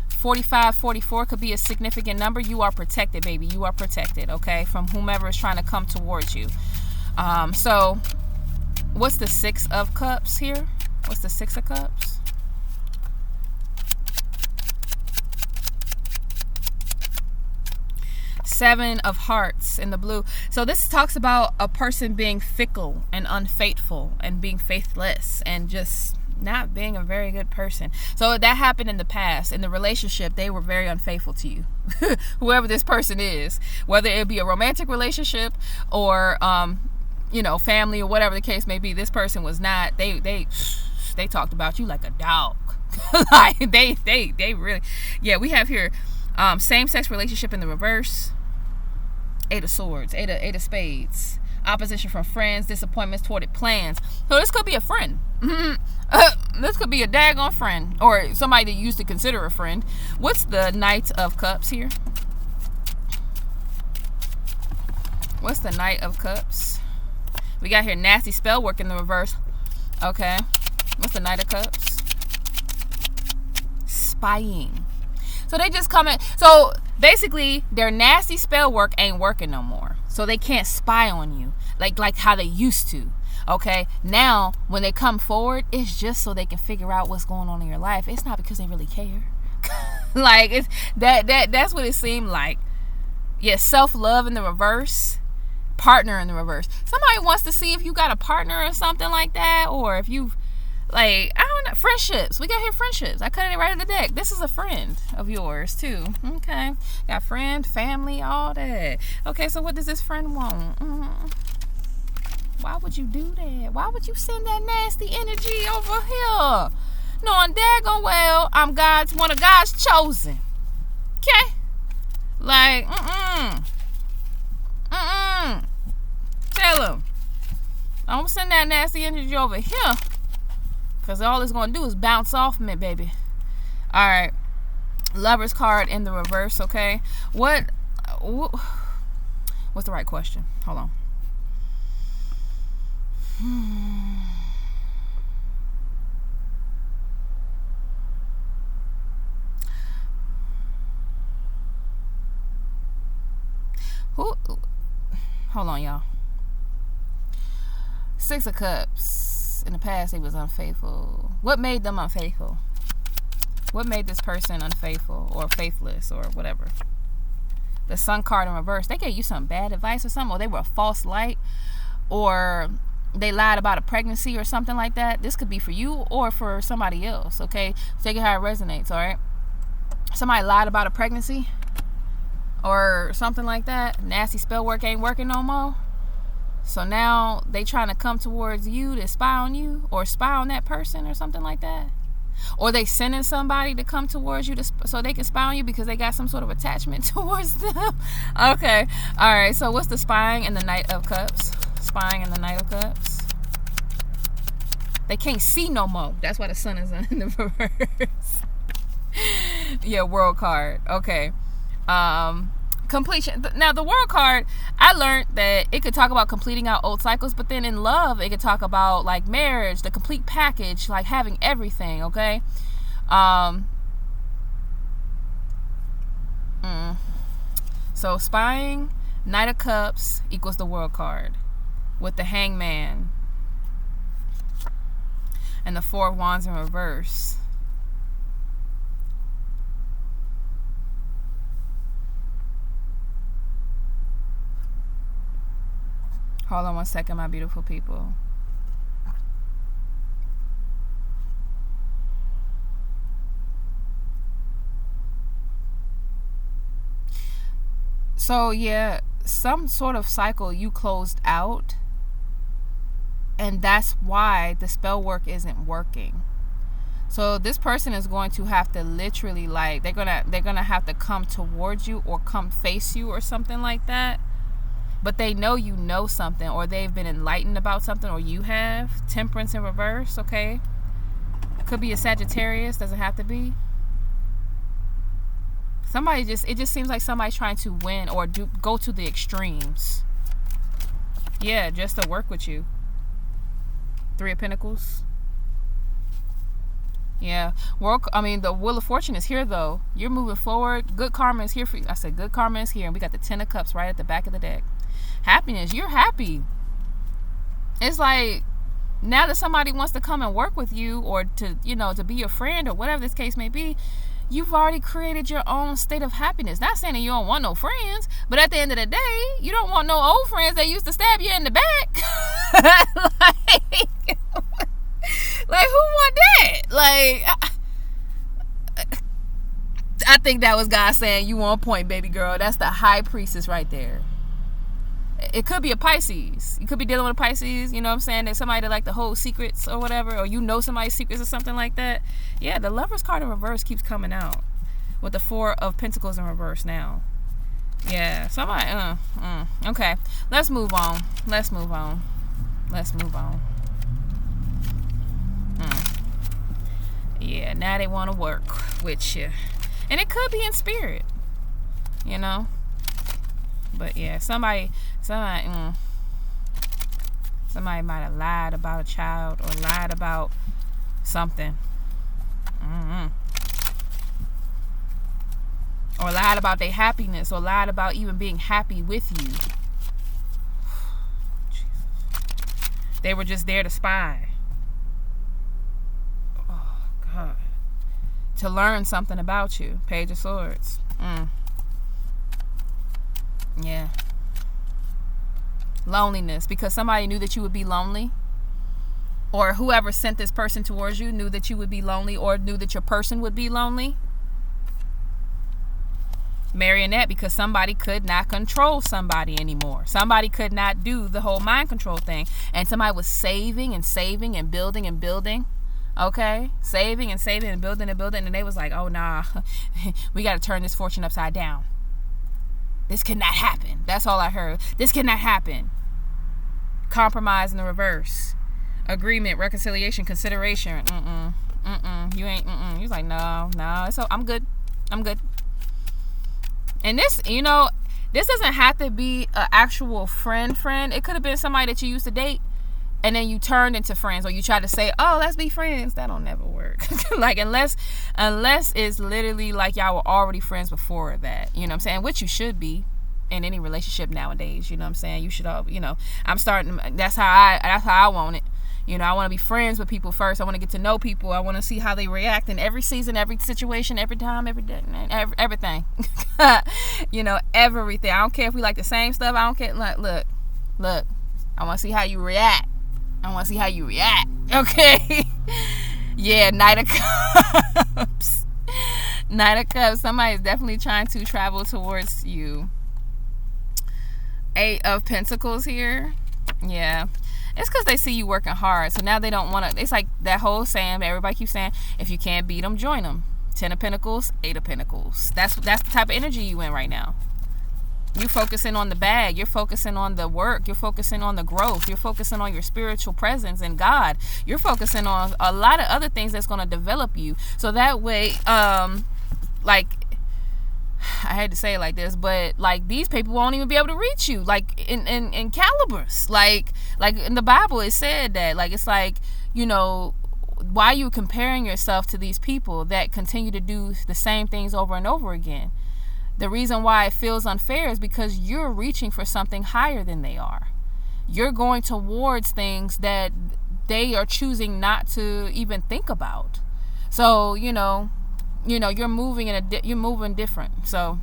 Speaker 1: 45, 44 could be a significant number. You are protected, baby. You are protected, okay, from whomever is trying to come towards you. So what's the 6 of Cups here? What's the 6 of Cups? Seven of Hearts in the blue. So this talks about a person being fickle and unfaithful and being faithless and just not being a very good person. So that happened in the past. In the relationship, they were very unfaithful to you. Whoever this person is, whether it be a romantic relationship or family or whatever the case may be, this person was not. They talked about you like a dog. Like they really. Yeah, we have here same-sex relationship in the reverse. 8 of Swords, 8 of Spades. Opposition from friends, disappointments, thwarted plans. So this could be a friend. This could be a daggone friend, or somebody that you used to consider a friend. What's the Knight of Cups here? What's the Knight of Cups? We got here nasty spell work in the reverse. Okay. What's the Knight of Cups? Spying. So they just come in. So basically, their nasty spell work ain't working no more. So they can't spy on you like how they used to. Okay, now when they come forward, it's just so they can figure out what's going on in your life. It's not because they really care. Like it's that's what it seemed like. Yeah, self-love in the reverse, partner in the reverse. Somebody wants to see if you got a partner or something like that, or if you've like, I don't know, friendships. We got here friendships. I cut it right in the deck. This is a friend of yours too. Okay, got friend, family, all that. Okay, so what does this friend want? Why would you do that? Why would you send that nasty energy over here? Knowing daggone well I'm one of God's chosen. Okay? Like, Tell him. Don't send that nasty energy over here. Because all it's going to do is bounce off me, baby. Alright. Lover's card in the reverse, okay? What's the right question? Hold on. Hold on, y'all. 6 of Cups. In the past, he was unfaithful. What made them unfaithful? What made this person unfaithful or faithless or whatever? The Sun card in reverse. They gave you some bad advice or something, or they were a false light, or they lied about a pregnancy or something like that. This could be for you or for somebody else, okay? Take it how it resonates, all right? Somebody lied about a pregnancy or something like that. Nasty spell work ain't working no more. So now they trying to come towards you to spy on you or spy on that person or something like that. Or they sending somebody to come towards you so they can spy on you because they got some sort of attachment towards them. Okay. All right. So what's the spying and the Knight of Cups? Spying and the Knight of Cups. They can't see no more. That's why the sun is in the reverse. Yeah, World card. Okay. completion. Now, the world card, I learned that it could talk about completing out old cycles, but then in love, it could talk about like marriage, the complete package, like having everything, okay? So spying, Knight of Cups equals the world card with the Hangman and the Four of Wands in reverse. Hold on one second, my beautiful people. So yeah, some sort of cycle you closed out, and that's why the spell work isn't working. So this person is going to have to literally, like, they're gonna have to come towards you or come face you or something like that. But they know you know something, or they've been enlightened about something, or you have. Temperance in reverse, okay? Could be a Sagittarius, doesn't have to be. Somebody it just seems like somebody's trying to win or go to the extremes. Yeah, just to work with you. Three of Pentacles. Yeah. The Wheel of Fortune is here, though. You're moving forward. Good karma is here for you. I said good karma is here. And we got the Ten of Cups right at the back of the deck. Happiness. You're happy. It's like, now that somebody wants to come and work with you, or to, to be your friend, or whatever this case may be, you've already created your own state of happiness. Not saying that you don't want no friends, but at the end of the day, you don't want no old friends that used to stab you in the back. Like, who want that? Like, I think that was God saying, you on point, baby girl. That's the High Priestess right there. It could be a Pisces. You could be dealing with a Pisces, you know what I'm saying? That somebody that like to hold secrets or whatever, or somebody's secrets or something like that. Yeah, the Lover's card in reverse keeps coming out with the Four of Pentacles in reverse now. Yeah, somebody, okay. Let's move on. Yeah, now they want to work with you. And it could be in spirit, But yeah, somebody might have lied about a child, or lied about something. Or lied about their happiness, or lied about even being happy with you. They were just there to spy. Oh, God. To learn something about you. Page of Swords. Yeah. Loneliness, because somebody knew that you would be lonely, or whoever sent this person towards you knew that you would be lonely, or knew that your person would be lonely. Marionette, because somebody could not control somebody anymore. Somebody could not do the whole mind control thing, and somebody was saving and building and building. Okay, saving and building, and they was like, oh nah, we got to turn this fortune upside down. This cannot happen. That's all I heard. This cannot happen. Compromise in the reverse. Agreement, reconciliation, consideration. You ain't. He's like, no. So I'm good. And this, this doesn't have to be an actual friend. It could have been somebody that you used to date, and then you turned into friends, or you try to say, oh, let's be friends. That don't never work. Like, unless it's literally like y'all were already friends before that, you know what I'm saying? Which you should be in any relationship nowadays, you know what I'm saying? You should all, I'm starting, that's how I want it. I want to be friends with people first. I want to get to know people. I want to see how they react in every season, every situation, every time, every day, everything. Everything. I don't care if we like the same stuff. I don't care. Look. I want to see how you react. Okay. Yeah, Knight of Cups. Knight of Cups. Somebody is definitely trying to travel towards you. Eight of Pentacles here. Yeah. It's because they see you working hard. So now they don't want to. It's like that whole saying that everybody keeps saying, if you can't beat them, join them. 10 of Pentacles, 8 of Pentacles. That's the type of energy you in right now. You're focusing on the bag. You're focusing on the work. You're focusing on the growth. You're focusing on your spiritual presence in God. You're focusing on a lot of other things that's going to develop you. So that way, I had to say it like this, but like these people won't even be able to reach you, like in calibers, like in the Bible it said that, like, it's like, you know, why are you comparing yourself to these people that continue to do the same things over and over again? The reason why it feels unfair is because you're reaching for something higher than they are. You're going towards things that they are choosing not to even think about. So, you know, you're moving you're moving different. So,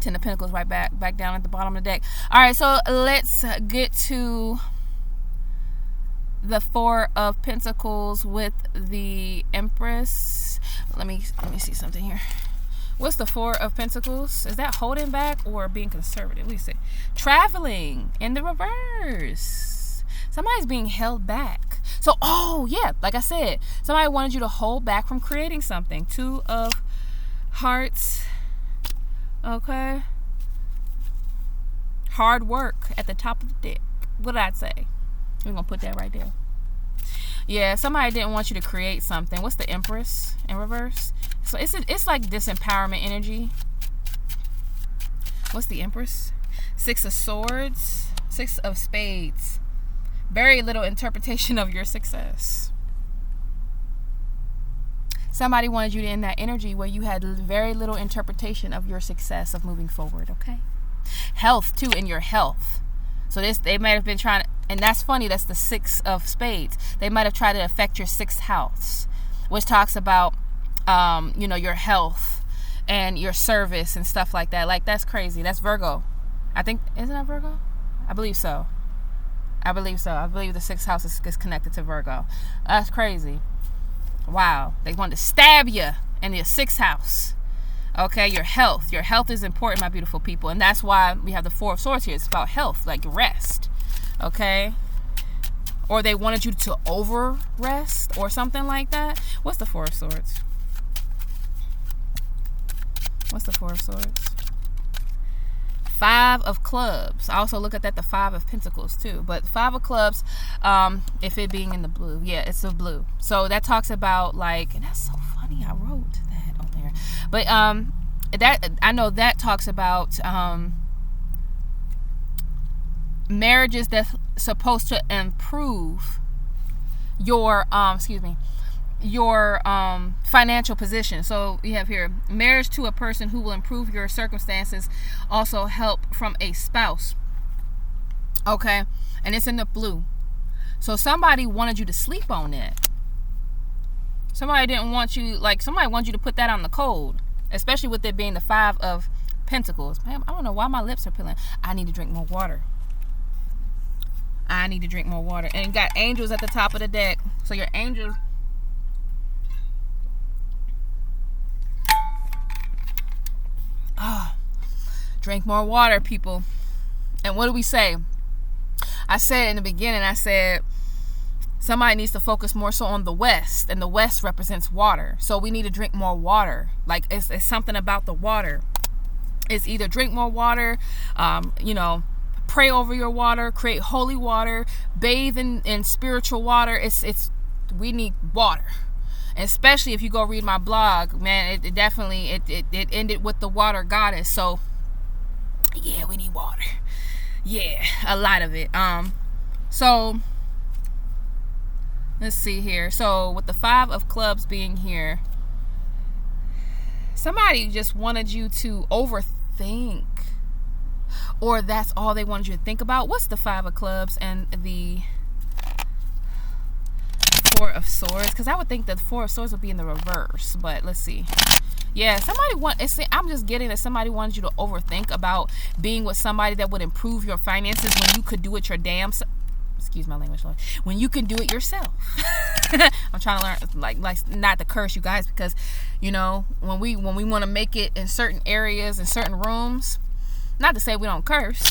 Speaker 1: Ten of Pentacles right back down at the bottom of the deck. All right, so let's get to the Four of Pentacles with the Empress. Let me see something here. What's the Four of Pentacles? Is that holding back or being conservative? Let me see. Traveling in the reverse. Somebody's being held back. So, oh yeah, like I said, somebody wanted you to hold back from creating something. Two of Hearts. Okay. Hard work at the top of the deck. What did I say? We're gonna put that right there. Yeah, somebody didn't want you to create something. What's the Empress in reverse? So it's like disempowerment energy. What's the Empress? Six of Swords, Six of Spades. Very little interpretation of your success. Somebody wanted you to end that energy where you had very little interpretation of your success of moving forward, okay? Health, too, in your health. So they might have been trying to, and that's funny, that's the Six of Spades. They might have tried to affect your sixth house, which talks about, you know, your health and your service and stuff like that. Like, that's crazy. That's Virgo. I think, isn't that Virgo? I believe so. I believe the sixth house is connected to Virgo. That's crazy. Wow. They wanted to stab you in your sixth house. Okay, your health. Your health is important, my beautiful people. And that's why we have the Four of Swords here. It's about health, like rest. Okay? Or they wanted you to over rest or something like that. What's the Four of Swords? What's the Four of Swords? Five of Clubs. I also look at that, the Five of Pentacles too. But Five of Clubs, if it being in the blue. Yeah, it's the blue. So that talks about, like, and that's so funny, I wrote that on there. But that, I know that talks about marriages that's supposed to improve your your financial position. So we have here marriage to a person who will improve your circumstances, also help from a spouse. Okay, and it's in the blue. So somebody wanted you to sleep on it. Somebody didn't want you, like, somebody wanted you to put that on the code, especially with it being the Five of Pentacles. Man, I don't know why my lips are peeling. I need to drink more water. I need to drink more water. And you got angels at the top of the deck. So your angels, drink more water, people. And what do we say? I said in the beginning, I said somebody needs to focus more so on the West, and the West represents water. So we need to drink more water. Like, it's something about the water. It's either drink more water, you know, pray over your water, create holy water, bathe in spiritual water. We need water. And especially if you go read my blog, man, it definitely ended with the water goddess. So yeah, we need water. Yeah, a lot of it. So let's see here. So with the Five of Clubs being here, somebody just wanted you to overthink, or that's all they wanted you to think about. What's the Five of Clubs and the Four of Swords? Because I would think that the Four of Swords would be in the reverse, but let's see. Yeah, I'm just getting that somebody wanted you to overthink about being with somebody that would improve your finances when you could do it your damn self. Excuse my language, Lord. When you can do it yourself. I'm trying to learn, like not to curse you guys, because, you know, when we want to make it in certain areas, in certain rooms, not to say we don't curse,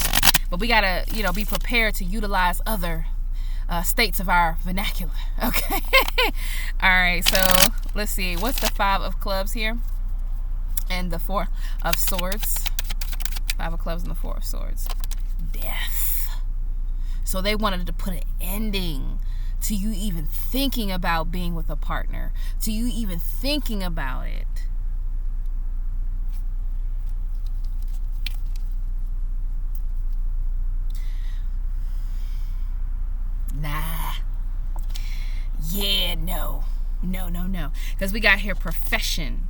Speaker 1: but we gotta, you know, be prepared to utilize other states of our vernacular. Okay. All right. So let's see. What's the Five of Clubs here? And the Four of Swords. Five of Clubs and the Four of Swords. Death. So they wanted to put an ending to you even thinking about being with a partner, to you even thinking about it. No. Because we got here profession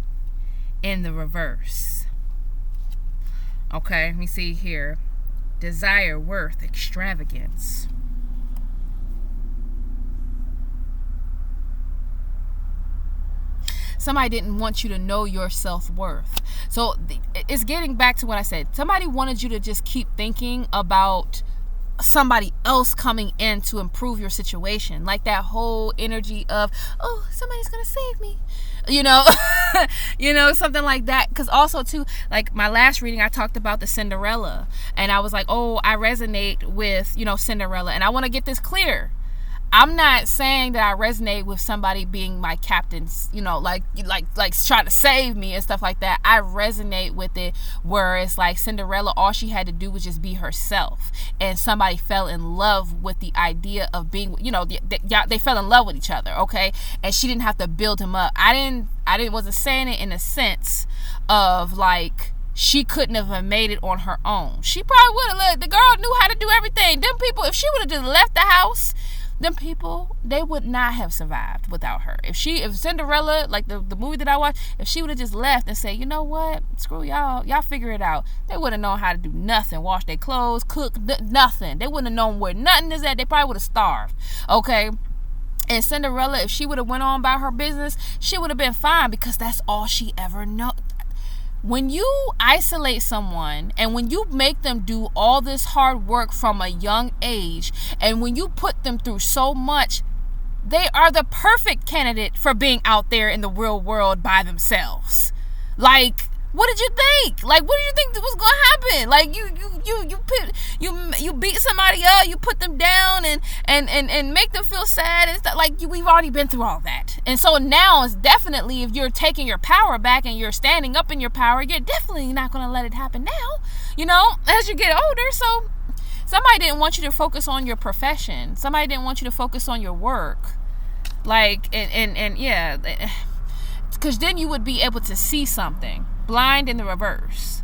Speaker 1: in the reverse. Okay, let me see here. Desire, worth, extravagance. Somebody didn't want you to know your self-worth. So it's getting back to what I said. Somebody wanted you to just keep thinking about somebody else coming in to improve your situation. Like that whole energy of, oh, somebody's gonna save me. You know, something like that. Because also too, like my last reading, I talked about the Cinderella. And I was like, oh, I resonate with, Cinderella. And I want to get this clear. I'm not saying that I resonate with somebody being my captain, like trying to save me and stuff like that. I resonate with it where it's like Cinderella, all she had to do was just be herself. And somebody fell in love with the idea of being, they fell in love with each other, okay? And she didn't have to build him up. Wasn't saying it in a sense of like, she couldn't have made it on her own. She probably would have. The girl knew how to do everything. Them people, if she would have just left the house, them people, they would not have survived without her. If Cinderella, like the movie that I watched, if she would have just left and said, you know what, screw y'all figure it out, they wouldn't have known how to do nothing, wash their clothes, cook, nothing. They wouldn't have known where nothing is at. They probably would have starved, okay? And Cinderella, if she would have went on about her business, she would have been fine because that's all she ever know. When you isolate someone and when you make them do all this hard work from a young age, and when you put them through so much, they are the perfect candidate for being out there in the real world by themselves. Like, what did you think? Like, what did you think was gonna happen? Like, you beat somebody up, you put them down and make them feel sad and stuff. Like, we've already been through all that. And so now it's definitely, if you're taking your power back and you're standing up in your power, you're definitely not gonna let it happen now, as you get older. So somebody didn't want you to focus on your profession. Somebody didn't want you to focus on your work. Like, and yeah, because then you would be able to see something. Blind in the reverse.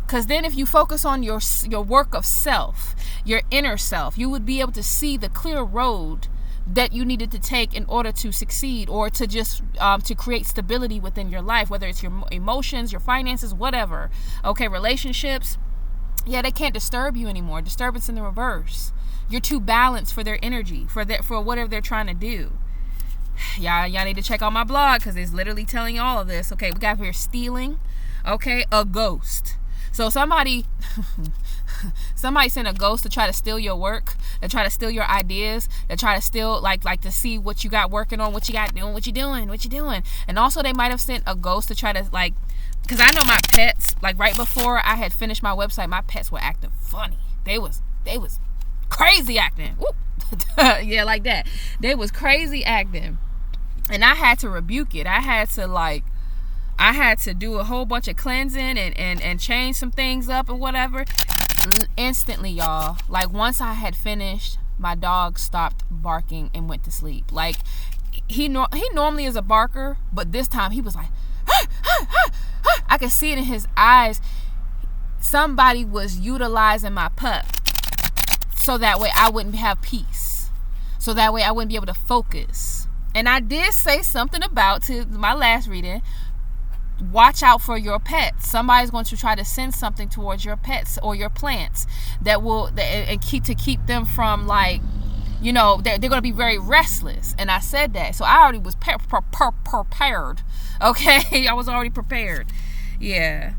Speaker 1: Because then if you focus on your work of self, your inner self, you would be able to see the clear road that you needed to take in order to succeed, or to just to create stability within your life, whether it's your emotions, your finances, whatever. Okay, relationships, yeah, they can't disturb you anymore. Disturbance in the reverse. You're too balanced for their energy, for whatever they're trying to do. Y'all need to check out my blog because it's literally telling you all of this. Okay, we got here stealing. Okay, a ghost. So somebody sent a ghost to try to steal your work, to try to steal your ideas, to try to steal like to see what you got working on, what you got doing, what you doing. And also they might have sent a ghost to try to because I know my pets, like right before I had finished my website, my pets were acting funny. They was crazy acting. Yeah, like that. They was crazy acting. And I had to rebuke it. I had to do a whole bunch of cleansing and change some things up and whatever. Instantly, y'all. Like, once I had finished, my dog stopped barking and went to sleep. Like, he normally is a barker, but this time he was like, I could see it in his eyes. Somebody was utilizing my pup so that way I wouldn't have peace. So that way I wouldn't be able to focus. And I did say something about, to my last reading, watch out for your pets. Somebody's going to try to send something towards your pets or your plants that will keep them from they're going to be very restless. And I said that. So I already was prepared. Okay. I was already prepared. Yeah.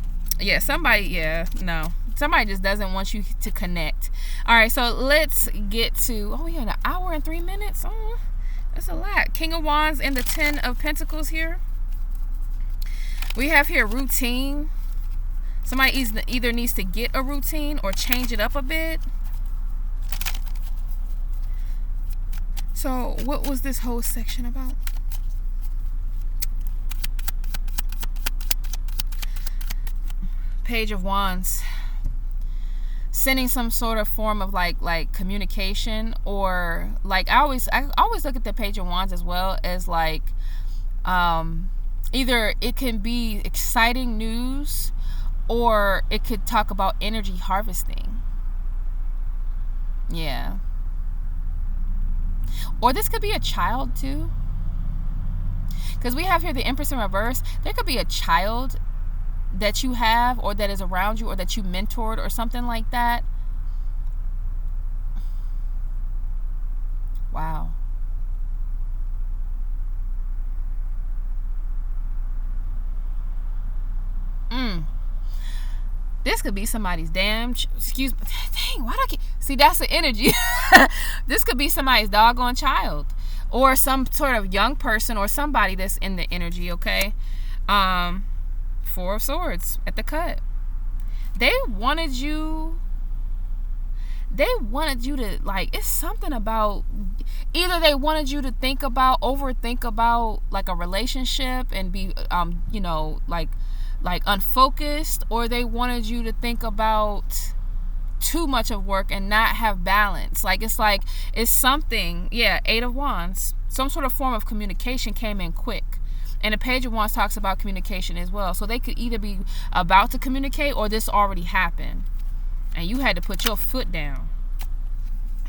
Speaker 1: Somebody just doesn't want you to connect. All right. So let's get to, an hour and 3 minutes. Oh, that's a lot. King of Wands and the 10 of Pentacles here. We have here routine. Somebody either needs to get a routine or change it up a bit. So what was this whole section about? Page of Wands. Sending some sort of form of like communication, or I always look at the Page of Wands as well as either it can be exciting news or it could talk about energy harvesting. Yeah. Or this could be a child too. Because we have here the Empress in reverse. There could be a child that you have, or that is around you, or that you mentored, or something like that. Wow. This could be somebody's excuse me. Dang, why do I keep... See, that's the energy. This could be somebody's doggone child, or some sort of young person, or somebody that's in the energy, okay? Four of Swords at the cut. They wanted you to, like, it's something about, either they wanted you to overthink about like a relationship and be like unfocused, or they wanted you to think about too much of work and not have balance. It's something, yeah. 8 of Wands, some sort of form of communication came in quick. And the Page of Wands talks about communication as well. So they could either be about to communicate, or this already happened and you had to put your foot down.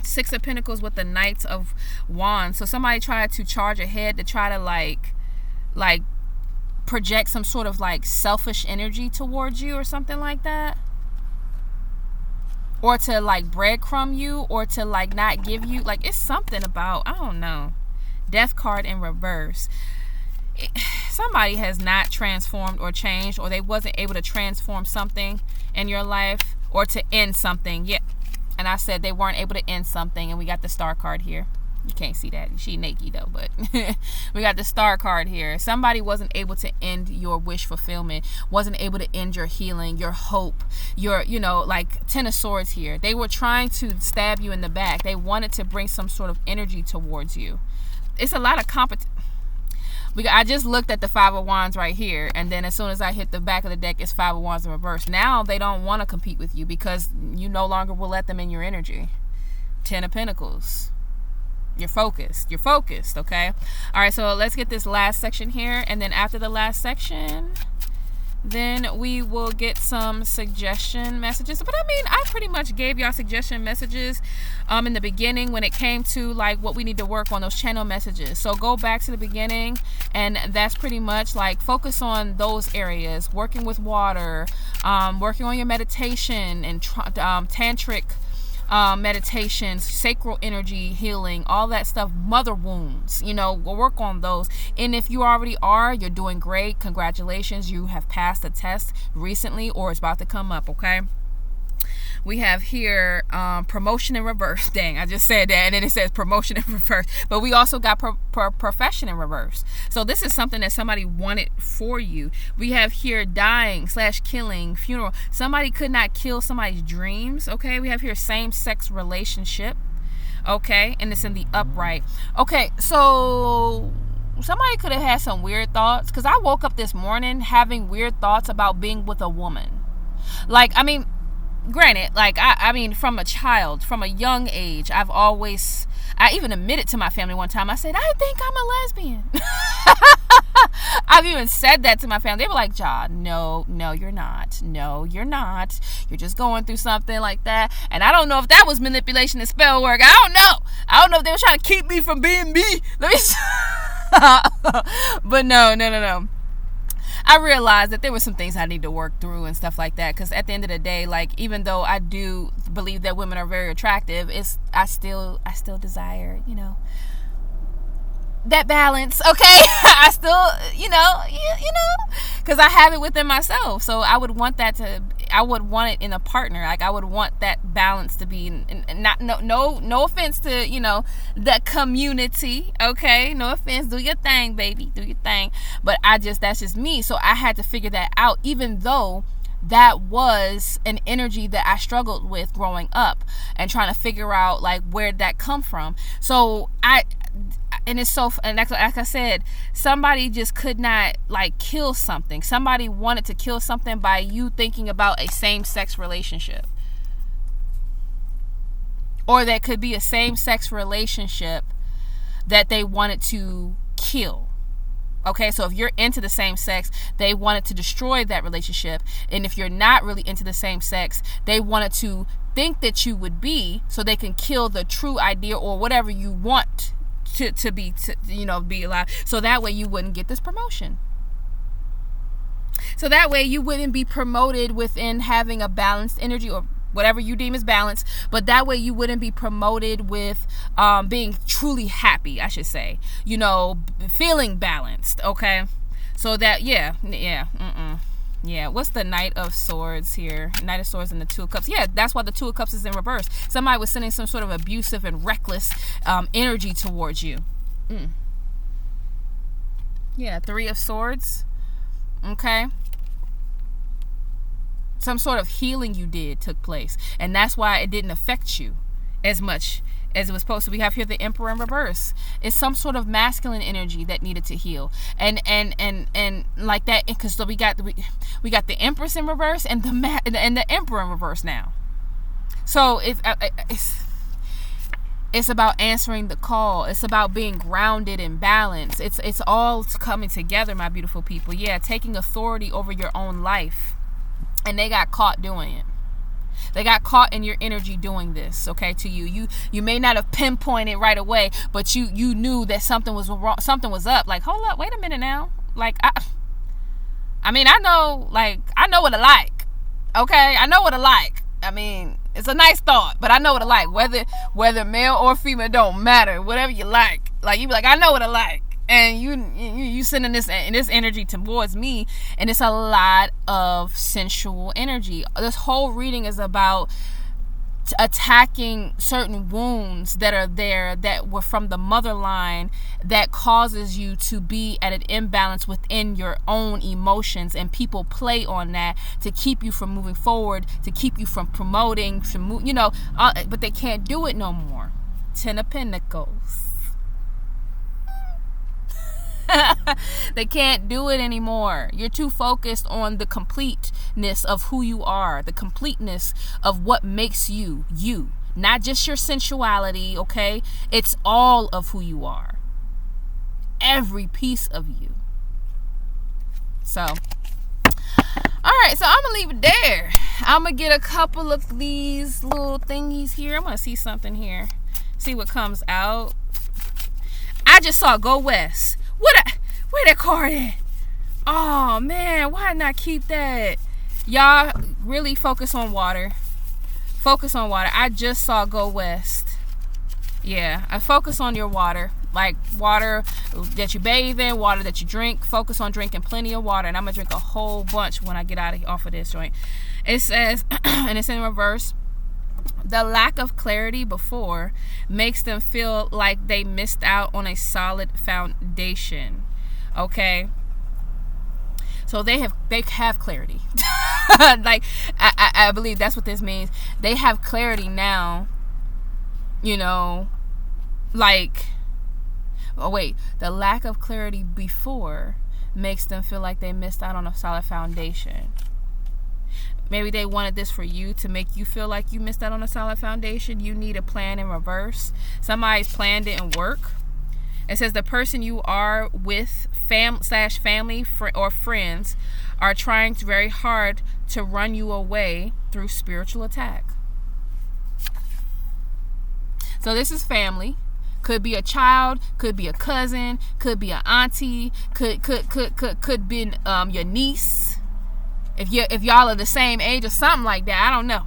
Speaker 1: 6 of Pentacles with the Knights of Wands. So somebody tried to charge ahead to try to like project some sort of like selfish energy towards you, or something like that, or to like breadcrumb you, or to like not give you, like, it's something about, I don't know. Death card in reverse. Somebody has not transformed or changed, or they wasn't able to transform something in your life, or to end something. Yeah, and I said they weren't able to end something, and we got the Star card here. You can't see that. She naked though, but we got the Star card here. Somebody wasn't able to end your wish fulfillment, wasn't able to end your healing, your hope, your, like 10 of Swords here. They were trying to stab you in the back. They wanted to bring some sort of energy towards you. It's a lot of competition. I just looked at the 5 of Wands right here, and then as soon as I hit the back of the deck, it's 5 of Wands in reverse. Now they don't want to compete with you, because you no longer will let them in your energy. 10 of Pentacles. You're focused, okay? All right, so let's get this last section here, and then after the last section, then we will get some suggestion messages. But I mean, I pretty much gave y'all suggestion messages in the beginning when it came to like what we need to work on, those channel messages. So go back to the beginning, and that's pretty much like focus on those areas, working with water, working on your meditation and tantric meditations, sacral energy healing, all that stuff, mother wounds, we'll work on those. And if you already are, you're doing great. Congratulations, you have passed the test recently, or it's about to come up, okay? We have here promotion in reverse. Dang, I just said that, and then it says promotion in reverse. But we also got profession in reverse. So this is something that somebody wanted for you. We have here dying / killing, funeral. Somebody could not kill somebody's dreams, okay? We have here same-sex relationship, okay? And it's in the upright. Okay, so somebody could have had some weird thoughts, because I woke up this morning having weird thoughts about being with a woman. Like, I mean, granted, like, I mean, from a young age, I even admitted to my family one time, I said, I think I'm a lesbian. I've even said that to my family. They were like, Ja, no, you're not. No, you're not. You're just going through something like that. And I don't know if that was manipulation and spell work. I don't know if they were trying to keep me from being me. Let me but no. I realized that there were some things I need to work through and stuff like that, because at the end of the day, like, even though I do believe that women are very attractive, I still desire, that balance, okay? I still, because I have it within myself. So I would want it in a partner. Like, I would want that balance to be, not, no offense to, the community, okay? No offense. Do your thing, baby. Do your thing. But that's just me. So I had to figure that out, even though that was an energy that I struggled with growing up and trying to figure out, like, where that come from. So like I said, somebody just could not, like, kill something. Somebody wanted to kill something by you thinking about a same-sex relationship. Or that could be a same-sex relationship that they wanted to kill. Okay, so if you're into the same sex, they wanted to destroy that relationship. And if you're not really into the same sex, they wanted to think that you would be, so they can kill the true idea or whatever you want be alive. So that way you wouldn't get this promotion. So that way you wouldn't be promoted within having a balanced energy, or whatever you deem as balance, but that way you wouldn't be promoted with being truly happy, I should say, feeling balanced. Okay, so that yeah, what's the Knight of Swords here? Knight of Swords and the Two of Cups. Yeah, that's why the Two of Cups is in reverse. Somebody was sending some sort of abusive and reckless energy towards you. Yeah, Three of Swords. Okay, some sort of healing you did took place, and that's why it didn't affect you as much as it was supposed to. We have here the Emperor in reverse. It's some sort of masculine energy that needed to heal, and like that, because we got the Empress in reverse and the Emperor in reverse now. So it's about answering the call. It's about being grounded and balanced. It's all coming together, my beautiful people. Yeah, taking authority over your own life. And they got caught doing it. They got caught in your energy doing this, okay, to you. You may not have pinpointed right away, but you knew that something was wrong, something was up. Like, hold up, wait a minute now. Like, I know what I like. Okay? I know what I like. I mean, it's a nice thought, but I know what I like. Whether male or female, don't matter. Whatever you like. Like, you be like, I know what I like. And you sending this energy towards me, and it's a lot of sensual energy. This whole reading is about attacking certain wounds that are there, that were from the mother line, that causes you to be at an imbalance within your own emotions, and people play on that to keep you from moving forward, to keep you from promoting, but they can't do it no more. Ten of Pentacles. They can't do it anymore. You're too focused on the completeness of who you are, the completeness of what makes you, not just your sensuality, okay? It's all of who you are. Every piece of you. So, all right, so I'm going to leave it there. I'm going to get a couple of these little thingies here. I'm going to see something here. See what comes out. I just saw Go West. Where that card at? Oh man, why not keep that? Y'all really focus on water. Focus on water. I just saw Go West. Yeah, I focus on your water. Like water that you bathe in, water that you drink. Focus on drinking plenty of water. And I'm going to drink a whole bunch when I get off of this joint. It says, and it's in reverse, the lack of clarity before makes them feel like they missed out on a solid foundation. Okay, so they have clarity. Like I believe that's what this means. They have clarity now. Like, oh wait, the lack of clarity before makes them feel like they missed out on a solid foundation. Maybe they wanted this for you to make you feel like you missed out on a solid foundation. You need a plan in reverse. Somebody's plan didn't work. It says the person you are with, family or friends, are trying very hard to run you away through spiritual attack. So this is family. Could be a child, could be a cousin, could be an auntie, could be your niece. If y'all are the same age or something like that, I don't know.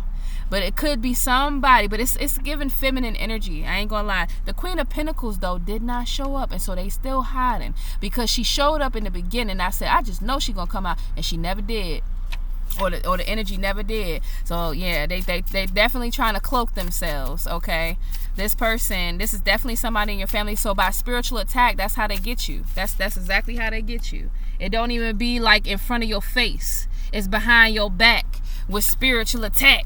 Speaker 1: But it could be somebody. But it's giving feminine energy. I ain't gonna lie. The Queen of Pentacles, though, did not show up. And so they still hiding. Because she showed up in the beginning. I said, I just know she gonna come out. And she never did. Or the energy never did. So, yeah, they definitely trying to cloak themselves, okay? This is definitely somebody in your family. So by spiritual attack, that's how they get you. That's exactly how they get you. It don't even be like in front of your face. It's behind your back with spiritual attack.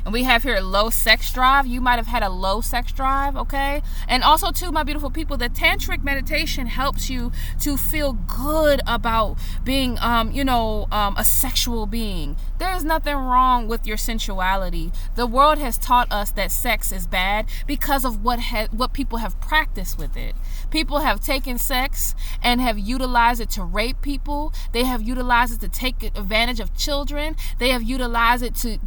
Speaker 1: And we have here low sex drive. You might have had a low sex drive, okay? And also, too, my beautiful people, the tantric meditation helps you to feel good about being, a sexual being. There is nothing wrong with your sensuality. The world has taught us that sex is bad because of what people have practiced with it. People have taken sex and have utilized it to rape people. They have utilized it to take advantage of children. They have utilized it to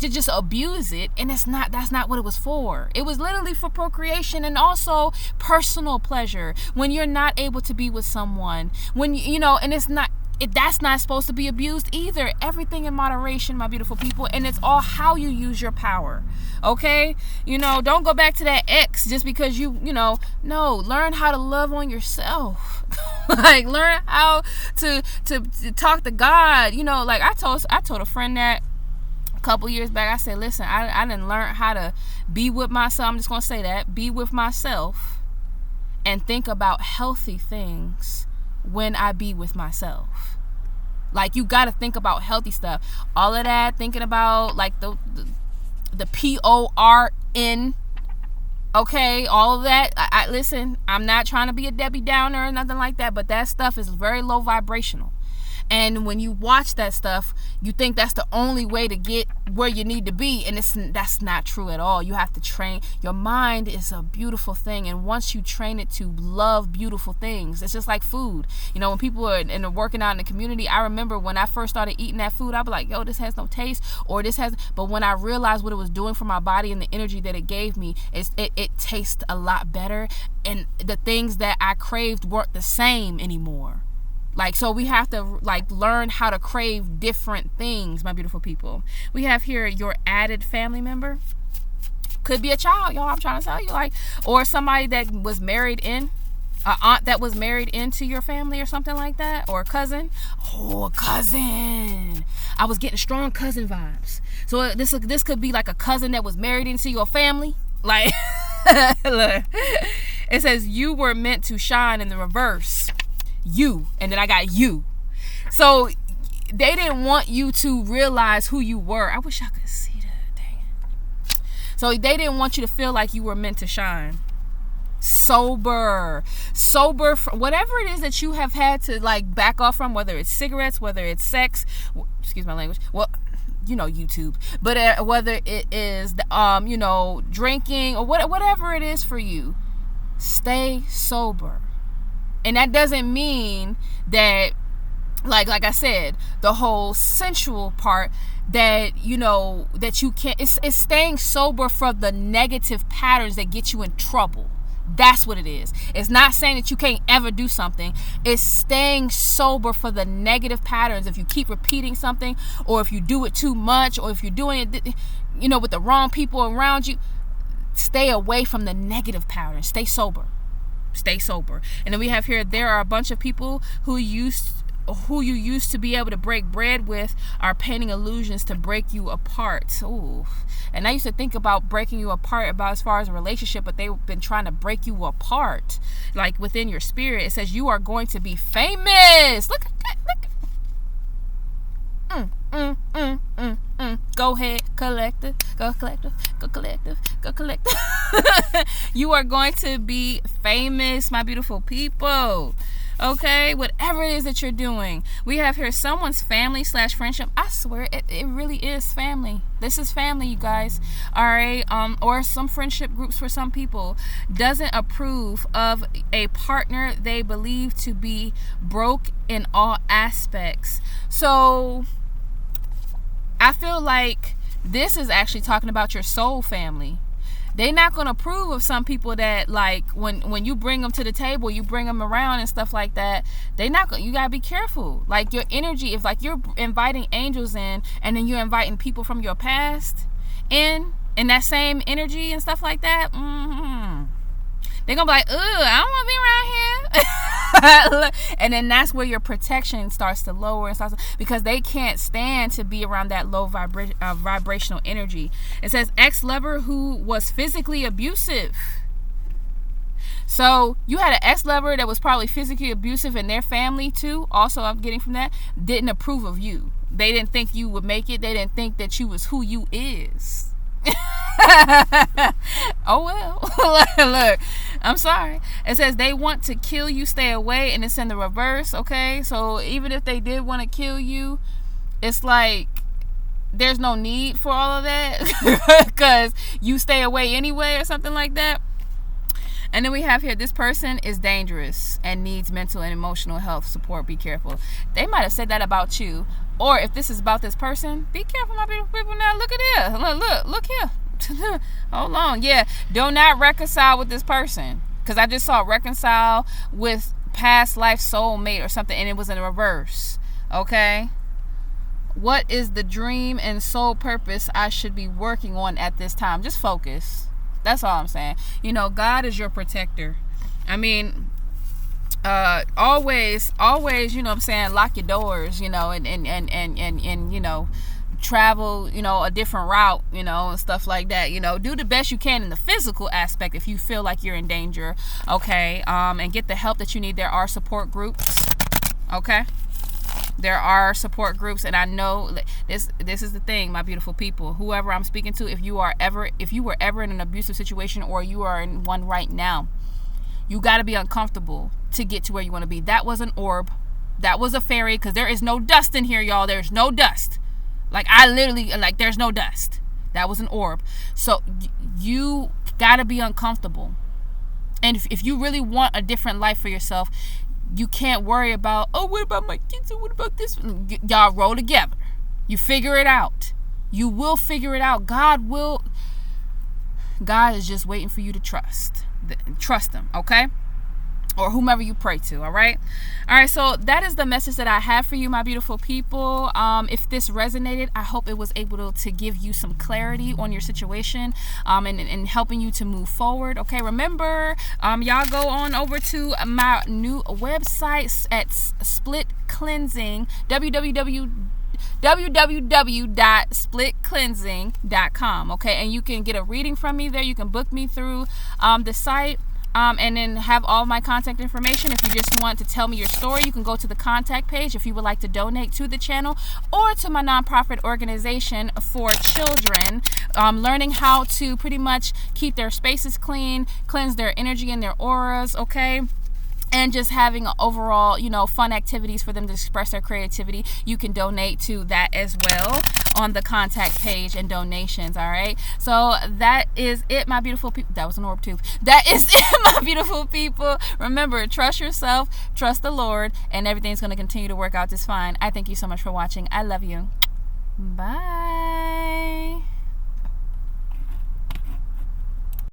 Speaker 1: just abuse abuse it, and that's not what it was for. It was literally for procreation and also personal pleasure. When you're not able to be with someone, when and that's not supposed to be abused either. Everything in moderation, my beautiful people, and it's all how you use your power. Okay? Don't go back to that ex just because no, learn how to love on yourself. Like, learn how to talk to God. Like I told a friend that a couple years back. I said, listen, I didn't learn how to be with myself. I'm just going to say that. Be with myself and think about healthy things when I be with myself. Like, you got to think about healthy stuff. All of that, thinking about like the PORN, okay, all of that. I listen, I'm not trying to be a Debbie Downer or nothing like that, but that stuff is very low vibrational. And when you watch that stuff, you think that's the only way to get where you need to be. And that's not true at all. You have to train. Your mind is a beautiful thing. And once you train it to love beautiful things, it's just like food. When people are working out in the community, I remember when I first started eating that food, I'd be like, yo, this has no taste, or this has. But when I realized what it was doing for my body and the energy that it gave me, it tastes a lot better. And the things that I craved weren't the same anymore. Like, so we have to learn how to crave different things, my beautiful people. We have here your added family member. Could be a child, y'all. I'm trying to tell you, or somebody that was married in, an aunt that was married into your family or something like that, or a cousin. Oh, a cousin. I was getting strong cousin vibes. So this could be like a cousin that was married into your family. Like, look, it says you were meant to shine in the reverse. You, and then I got you. So they didn't want you to realize who you were. I wish I could see that. Dang. So they didn't want you to feel like you were meant to shine. Sober from whatever it is that you have had to back off from, whether it's cigarettes, whether it's sex, excuse my language, well, YouTube, but whether it is drinking or whatever it is for you, stay sober. And that doesn't mean that, like I said, the whole sensual part that, that you can't, it's staying sober from the negative patterns that get you in trouble. That's what it is. It's not saying that you can't ever do something. It's staying sober for the negative patterns. If you keep repeating something, or if you do it too much, or if you're doing it, with the wrong people around you, stay away from the negative patterns. Stay sober. Stay sober. And then we have here, there are a bunch of people who you used to be able to break bread with are painting illusions to break you apart. Ooh. And I used to think about breaking you apart about as far as a relationship, but they've been trying to break you apart, like within your spirit. It says you are going to be famous. Look at that. Go ahead, collective. Go collective. Go collective. Go collective. You are going to be famous, my beautiful people. Okay, whatever it is that you're doing. We have here someone's family / friendship. I swear it really is family. This is family, you guys. All right. Or some friendship groups for some people doesn't approve of a partner they believe to be broke in all aspects. So I feel like this is actually talking about your soul family. They're not going to approve of some people that, when you bring them to the table, you bring them around and stuff like that. They're not going. You got to be careful. Like, your energy, if you're inviting angels in and then you're inviting people from your past in that same energy and stuff like that, they're going to be like, I don't want to be around here. And then that's where your protection starts to lower and because they can't stand to be around that low vibrational energy. It says ex-lover who was physically abusive. So you had an ex-lover that was probably physically abusive, and their family too, also I'm getting from that, didn't approve of you. They didn't think you would make it. They didn't think that you was who you is. Oh well. Look, I'm sorry. It says they want to kill you, stay away, and it's in the reverse. Okay, so even if they did want to kill you, it's like there's no need for all of that because you stay away anyway or something like that. And then we have here, this person is dangerous and needs mental and emotional health support. Be careful. They might have said that about you. Or if this is about this person, be careful, my beautiful people. Now look at here. Look here. Hold on. Yeah, do not reconcile with this person. Because I just saw reconcile with past life soulmate or something, and it was in reverse. Okay? What is the dream and soul purpose I should be working on at this time? Just focus. That's all I'm saying. You know, God is your protector. I mean, always, you know what I'm saying, lock your doors, you know, and you know, travel, you know, a different route, you know, and stuff like that. You know, do the best you can in the physical aspect if you feel like you're in danger, okay? And get the help that you need. There are support groups, okay? There are support groups, and I know this is the thing, my beautiful people. Whoever I'm speaking to, if you were ever in an abusive situation, or you are in one right now, you got to be uncomfortable to get to where you want to be. That was an orb. That was a fairy, because there is no dust in here, y'all. There's no dust. Like, I literally, like, there's no dust. That was an orb. So you got to be uncomfortable. And if you really want a different life for yourself, you can't worry about, oh, what about my kids, or what about this? Y'all roll together. You figure it out. You will figure it out. God is just waiting for you to trust him, okay? Or whomever you pray to, all right? All right, so that is the message that I have for you, my beautiful people. If this resonated, I hope it was able to give you some clarity on your situation, and helping you to move forward, okay? Remember, y'all go on over to my new website at Split Cleansing, www.splitcleansing.com, okay? And you can get a reading from me there. You can book me through the site. And then have all my contact information. If you just want to tell me your story, you can go to the contact page if you would like to donate to the channel, or to my nonprofit organization for children, learning how to pretty much keep their spaces clean, cleanse their energy and their auras, okay? And just having overall, you know, fun activities for them to express their creativity. You can donate to that as well on the contact page and donations, all right? So that is it, my beautiful people. That was an orb too. That is it, my beautiful people. Remember, trust yourself, trust the Lord, and everything's going to continue to work out just fine. I thank you so much for watching. I love you. Bye.